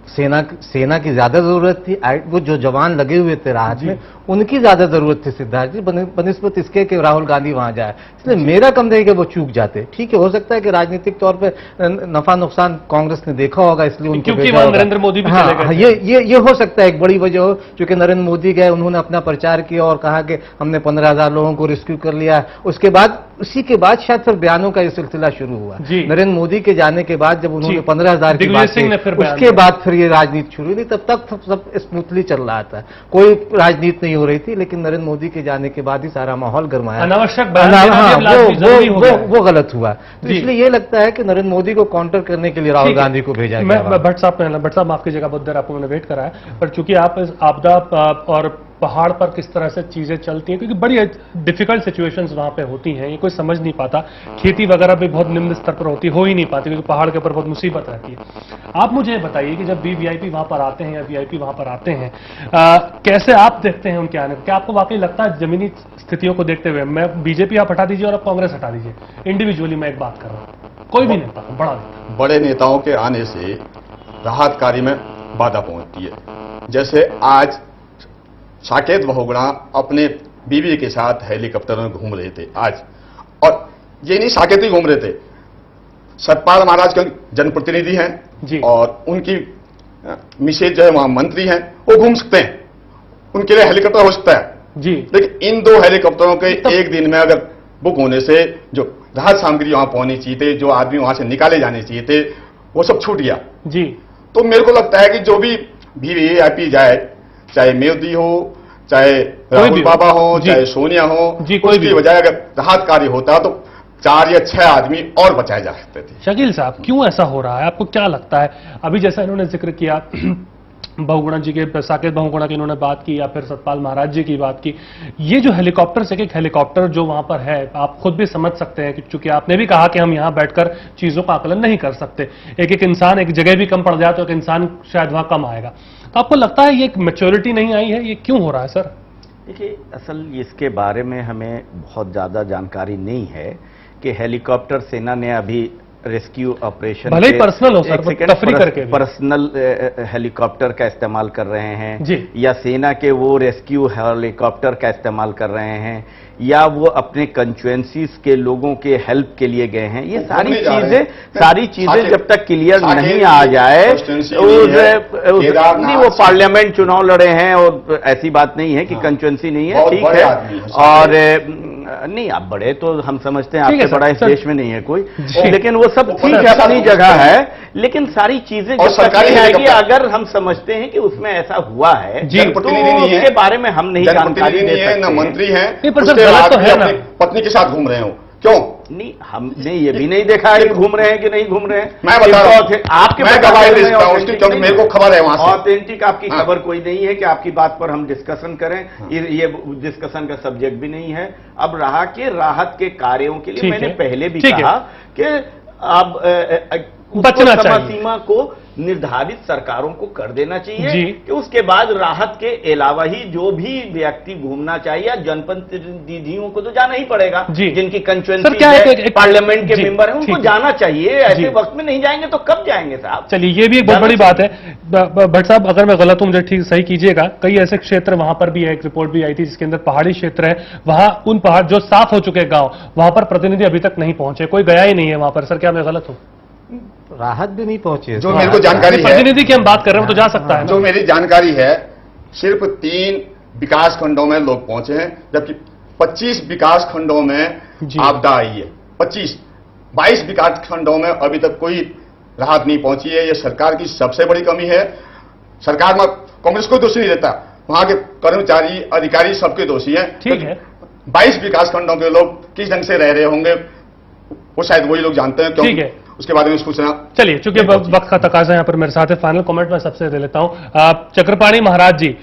सेना की ज्यादा जरूरत थी, वो जो जवान लगे हुए थे राहत में उनकी ज्यादा जरूरत थी सिद्धार्थ जी, बनिस्बत इसके कि राहुल गांधी वहां जाए। इसलिए मेरा कम है कि वो चूक जाते। ठीक है, हो सकता है कि राजनीतिक तौर पे नफा नुकसान कांग्रेस ने देखा होगा, इसलिए उनको भेजा होगा। नरेंद्र मोदी भी चले गए। ये हो सकता है एक बड़ी वजह हो, क्योंकि नरेंद्र मोदी गए, उन्होंने अपना प्रचार किया और कहा कि हमने 15,000 लोगों को रेस्क्यू कर लिया। उसके बाद उसी के बाद शायद फिर बयानों का ये सिलसिला शुरू हुआ। नरेंद्र मोदी के जाने के बाद जब उन्होंने 15,000 की बात की, उसके बाद फिर ये राजनीति शुरू हुई। तब तक सब स्मूथली चल रहा था, कोई राजनीति नहीं हो रही थी, लेकिन नरेंद्र मोदी के जाने के बाद ही सारा माहौल गर्माया। अनावश्यक वो गलत हुआ। तो इसलिए ये लगता है कि नरेंद्र मोदी को काउंटर करने के लिए राहुल गांधी को भेजा गया। भट्ट साहब माफ कीजिएगा, बहुत देर आपको मैंने वेट कराया, पर चूंकि आप इस आपदा और पहाड़ पर किस तरह से चीजें चलती हैं, क्योंकि बड़ी डिफिकल्ट सिचुएशंस वहां पे होती हैं, ये कोई समझ नहीं पाता। खेती वगैरह भी बहुत निम्न स्तर पर होती हो ही नहीं पाती, क्योंकि पहाड़ के ऊपर बहुत मुसीबत रहती है। आप मुझे बताइए कि जब वीवीआईपी वहां पर आते हैं या वीआईपी वहां पर आते हैं, कैसे आप देखते हैं उनके आने को? क्या आपको वाकई लगता है जमीनी स्थितियों को देखते हुए, मैं बीजेपी आप हटा दीजिए और आप कांग्रेस हटा दीजिए, इंडिविजुअली मैं एक बात कर रहा हूं, कोई भी नेता, बड़े नेताओं के आने से राहत कार्य में बाधा पहुंचती है। जैसे आज साकेत बहुगुणा अपने बीवी के साथ हेलीकॉप्टर में घूम रहे थे आज, और ये नहीं साकेत ही घूम रहे थे, सतपाल महाराज के जनप्रतिनिधि हैं और उनकी मिसेज जो है वहां मंत्री हैं, वो घूम सकते हैं, उनके लिए हेलीकॉप्टर हो सकता है जी। लेकिन इन दो हेलीकॉप्टरों के एक दिन में अगर बुक होने से जो राहत सामग्री वहां पहुंचनी चाहिए थे, जो आदमी वहां से निकाले जाने चाहिए थे, वो सब छूट गया जी। तो मेरे को लगता है कि जो भी वीवीआईपी जाए, चाहे मोदी हो, चाहे राहुल बाबा हो, चाहे सोनिया हो, उसकी बजाय अगर राहत कार्य होता तो 4 या 6 आदमी और बचाए जा सकते थे। शकील साहब, क्यों ऐसा हो रहा है? आपको क्या लगता है? अभी जैसा इन्होंने जिक्र किया बहुगुणा जी के, साकेत बहुगुणा की इन्होंने बात की, या फिर सतपाल महाराज जी की बात की, ये जो हेलीकॉप्टर से, एक हेलीकॉप्टर जो वहां पर है, आप खुद भी समझ सकते हैं कि चूंकि आपने भी कहा कि हम यहां बैठकर चीजों का आकलन नहीं कर सकते, एक एक इंसान, एक जगह भी कम पड़ जाए तो एक इंसान शायद वहां कम आएगा। तो आपको लगता है ये एक मैच्योरिटी नहीं आई है? ये क्यों हो रहा है सर? देखिए, असल इसके बारे में हमें बहुत ज्यादा जानकारी नहीं है कि हेलीकॉप्टर सेना ने अभी रेस्क्यू ऑपरेशन, भले ही पर्सनल हो सर, तफरी करके पर्सनल हेलीकॉप्टर का इस्तेमाल कर रहे हैं जी, या सेना के वो रेस्क्यू हेलीकॉप्टर का इस्तेमाल कर रहे हैं, या वो अपने कंस्टिट्यूएंसीज के लोगों के हेल्प के लिए गए हैं। ये सारी चीजें जब तक क्लियर नहीं आ जाए, नहीं, वो पार्लियामेंट चुनाव लड़े हैं और ऐसी बात नहीं है कि कंस्टिट्यूएंसी नहीं है, ठीक है, और नहीं, आप बड़े तो हम समझते हैं, आपसे बड़ा इस देश में नहीं है कोई, लेकिन वो सब ठीक है, अपनी जगह है, लेकिन सारी चीजें जब तक नहीं आएगी, अगर हम समझते हैं कि उसमें ऐसा हुआ है तो उसके बारे में हम नहीं जानकारी दे सकते, न मंत्री हैं, तो है ना, पत्नी के साथ घूम रहे हो, क्यों नहीं? हमने ये भी नहीं देखा है कि घूम रहे हैं कि नहीं घूम रहे हैं। मैं बता रहा हूं, आपके क्योंकि मेरे को खबर है वहां से। ऑथेंटिक आपकी खबर कोई नहीं है कि आपकी बात पर हम डिस्कशन करें, ये डिस्कसन का सब्जेक्ट भी नहीं है। अब रहा कि राहत के कार्यों के लिए मैंने पहले भी कहा कि अब बचना चाहिए, सीमा को निर्धारित सरकारों को कर देना चाहिए कि उसके बाद राहत के अलावा ही जो भी व्यक्ति घूमना चाहिए, या जनप्रतिनिधियों को तो जाना ही पड़ेगा, जिनकी कंस्टिट्यूएंसी पार्लियामेंट के मेंबर हैं, उनको जाना चाहिए। ऐसे वक्त में नहीं जाएंगे तो कब जाएंगे साहब? चलिए, ये भी एक बहुत बड़ी बात है। भट्ट साहब, अगर मैं गलत हूं मुझे ठीक सही कीजिएगा, कई ऐसे क्षेत्र वहां पर भी है, एक रिपोर्ट भी आई थी जिसके अंदर पहाड़ी क्षेत्र है, वहां उन पहाड़ जो साफ हो चुके गांव, वहां पर प्रतिनिधि अभी तक नहीं पहुंचे, कोई गया ही नहीं है वहां पर। सर, क्या मैं गलत हूं? राहत भी नहीं पहुंची, जो मेरे को जानकारी है, प्रतिनिधि की हम बात कर रहे हैं, तो जा सकता है। जो मेरी जानकारी है, सिर्फ 3 विकास खंडों में लोग पहुंचे हैं, जबकि 25 विकास खंडों में आपदा आई है। 22 विकास खंडों में अभी तक कोई राहत नहीं पहुंची है। ये सरकार की सबसे बड़ी कमी है। सरकार में कांग्रेस कोई दोषी नहीं देता, वहां के कर्मचारी, अधिकारी सबके दोषी हैं। ठीक है, 22 विकास खंडों के लोग किस ढंग से रह रहे होंगे वो शायद वही लोग जानते हैं, क्योंकि उसके बारे में पूछना। चलिए, चूंकि वक्त का तकाजा यहाँ पर मेरे साथ है, फाइनल कमेंट मैं सबसे दे लेता हूं। चक्रपाणी महाराज जी,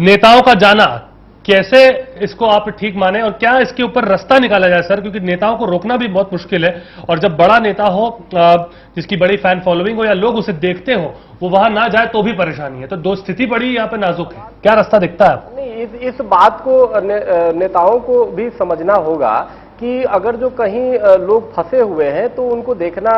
नेताओं का जाना कैसे इसको आप ठीक माने, और क्या इसके ऊपर रास्ता निकाला जाए सर? क्योंकि नेताओं को रोकना भी बहुत मुश्किल है, और जब बड़ा नेता हो, जिसकी बड़ी फैन फॉलोइंग हो, या लोग उसे देखते हो, वो वहां ना जाए तो भी परेशानी है। तो दो स्थिति बड़ी यहाँ पे नाजुक है, क्या रास्ता दिखता है आपको? नहीं, इस बात को नेताओं को भी समझना होगा कि अगर जो कहीं लोग फंसे हुए हैं तो उनको देखना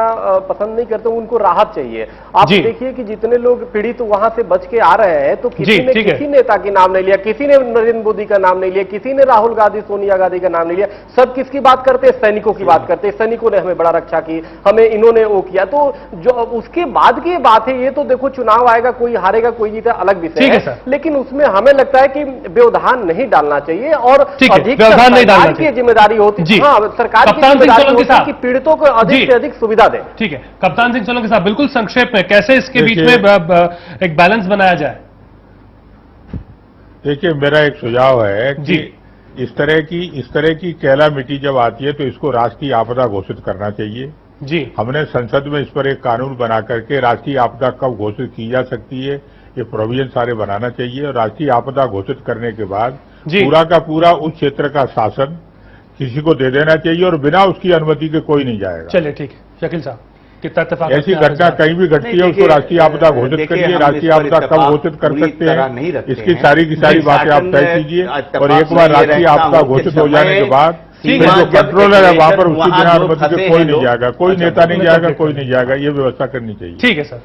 पसंद नहीं करते, उनको राहत चाहिए। आप देखिए कि जितने लोग पीड़ित वहां से बच के आ रहे हैं, तो किसी ने किसी नेता की नाम नहीं लिया, किसी ने नरेंद्र मोदी का नाम नहीं लिया, किसी ने राहुल गांधी, सोनिया गांधी का नाम नहीं लिया। सब किसकी बात करते हैं? सैनिकों की बात करते हैं। सैनिकों ने हमें बड़ा रक्षा की, हमें इन्होंने वो किया। तो जो उसके बाद की बात है, ये तो देखो चुनाव आएगा, कोई हारेगा कोई जीता, अलग विषय है, लेकिन उसमें हमें लगता है कि व्यवधान नहीं डालना चाहिए और अधिक सरकार की जिम्मेदारी होती है। हाँ, सरकार कप्तान सिंह सोलंकी साहब कि पीड़ितों को अधिक से अधिक सुविधा दें। ठीक है, कप्तान सिंह सोलंकी साहब, बिल्कुल संक्षेप में कैसे इसके बीच में एक बैलेंस बनाया जाए? देखिए, मेरा एक सुझाव है कि इस तरह की कैलामिटी जब आती है तो इसको राष्ट्रीय आपदा घोषित करना चाहिए। जी, हमने संसद में इस पर एक कानून बना करके राष्ट्रीय आपदा कब घोषित की जा सकती है, ये प्रोविजन सारे बनाना चाहिए। और राष्ट्रीय आपदा घोषित करने के बाद पूरा का पूरा उस क्षेत्र का शासन किसी को दे देना चाहिए, और बिना उसकी अनुमति के कोई नहीं जाएगा। चलिए, ठीक है शकील साहब, कितना इत्तेफाक? ऐसी घटना कहीं भी घटती है उसको राष्ट्रीय आपदा घोषित करिए। राष्ट्रीय आपदा कब घोषित कर सकते हैं, इसकी सारी की सारी बातें आप तय कीजिए, और एक बार राष्ट्रीय आपदा घोषित हो जाने के बाद जो कंट्रोलर है वहां पर उसकी बिना अनुमति के कोई नहीं जाएगा, कोई नेता नहीं जाएगा, कोई नहीं जाएगा। ये व्यवस्था करनी चाहिए। ठीक है सर।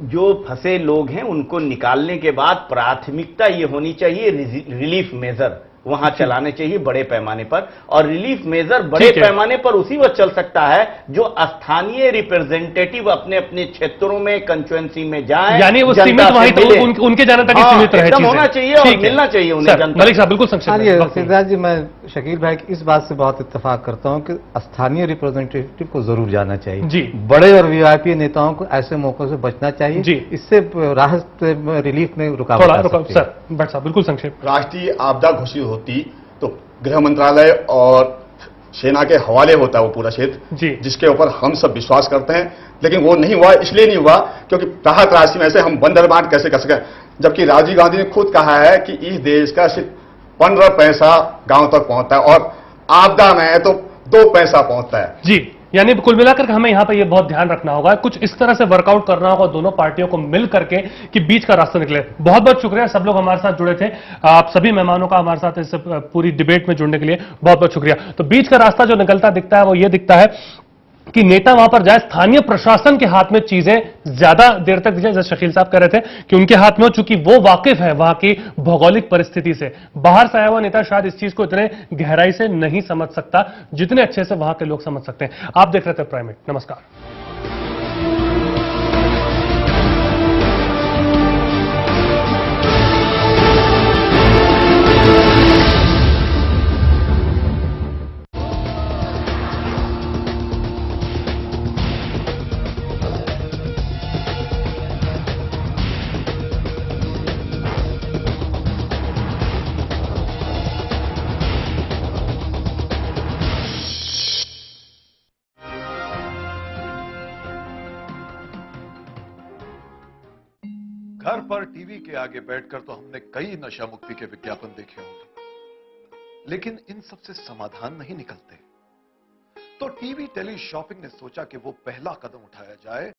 जो फंसे लोग हैं उनको निकालने के बाद प्राथमिकता ये होनी चाहिए, रिलीफ मेजर वहां चलाने चाहिए बड़े पैमाने पर। और रिलीफ मेजर बड़े पैमाने पर उसी वक्त चल सकता है जो स्थानीय रिप्रेजेंटेटिव अपने अपने क्षेत्रों में, कंस्टिट्यूएंसी में जाएं, यानी वो सीमित वहीं तो उनके जाने तक सीमित रहे, एकदम होना चाहिए और मिलना चाहिए उन्हें जनता। मलिक साहब, बिल्कुल संक्षेप। सिद्धार्थ जी, मैं शकील भाई की इस बात से बहुत इत्तेफाक करता हूं कि स्थानीय रिप्रेजेंटेटिव को जरूर जाना चाहिए जी। बड़े और वीआईपी नेताओं को ऐसे मौकों से बचना चाहिए जी, इससे राहत रिलीफ में रुकावट आ सकती है। सर भट्ट साहब, बिल्कुल संक्षेप। राष्ट्रीय आपदा घोषित होती तो गृह मंत्रालय और सेना के हवाले होता है वो पूरा क्षेत्र, जिसके ऊपर हम सब विश्वास करते हैं। लेकिन वो नहीं हुआ, इसलिए नहीं हुआ क्योंकि राहत राशि में से हम बंदर बांट कैसे कर सकें, जबकि राजीव गांधी ने खुद कहा है कि इस देश का सिर्फ 15 पैसा गांव तक पहुंचता है और आपदा में है तो 2 पैसा पहुंचता है। जी, यानी कुल मिलाकर हमें यहां पर यह बहुत ध्यान रखना होगा, कुछ इस तरह से वर्कआउट करना होगा दोनों पार्टियों को मिल करके कि बीच का रास्ता निकले। बहुत बहुत शुक्रिया, सब लोग हमारे साथ जुड़े थे, आप सभी मेहमानों का हमारे साथ इस पूरी डिबेट में जुड़ने के लिए बहुत बहुत शुक्रिया। तो बीच का रास्ता जो निकलता दिखता है वो ये दिखता है कि नेता वहां पर जाए, स्थानीय प्रशासन के हाथ में चीजें ज्यादा देर तक जैसे शकील साहब कह रहे थे कि उनके हाथ में हो, चूंकि वो वाकिफ है वहां की भौगोलिक परिस्थिति से। बाहर से आया हुआ नेता शायद इस चीज को इतने गहराई से नहीं समझ सकता जितने अच्छे से वहां के लोग समझ सकते हैं। आप देख रहे थे प्राइम, नमस्कार। घर पर टीवी के आगे बैठकर तो हमने कई नशा मुक्ति के विज्ञापन देखे होंगे, लेकिन इन सबसे समाधान नहीं निकलते। तो टीवी टेली शॉपिंग ने सोचा कि वो पहला कदम उठाया जाए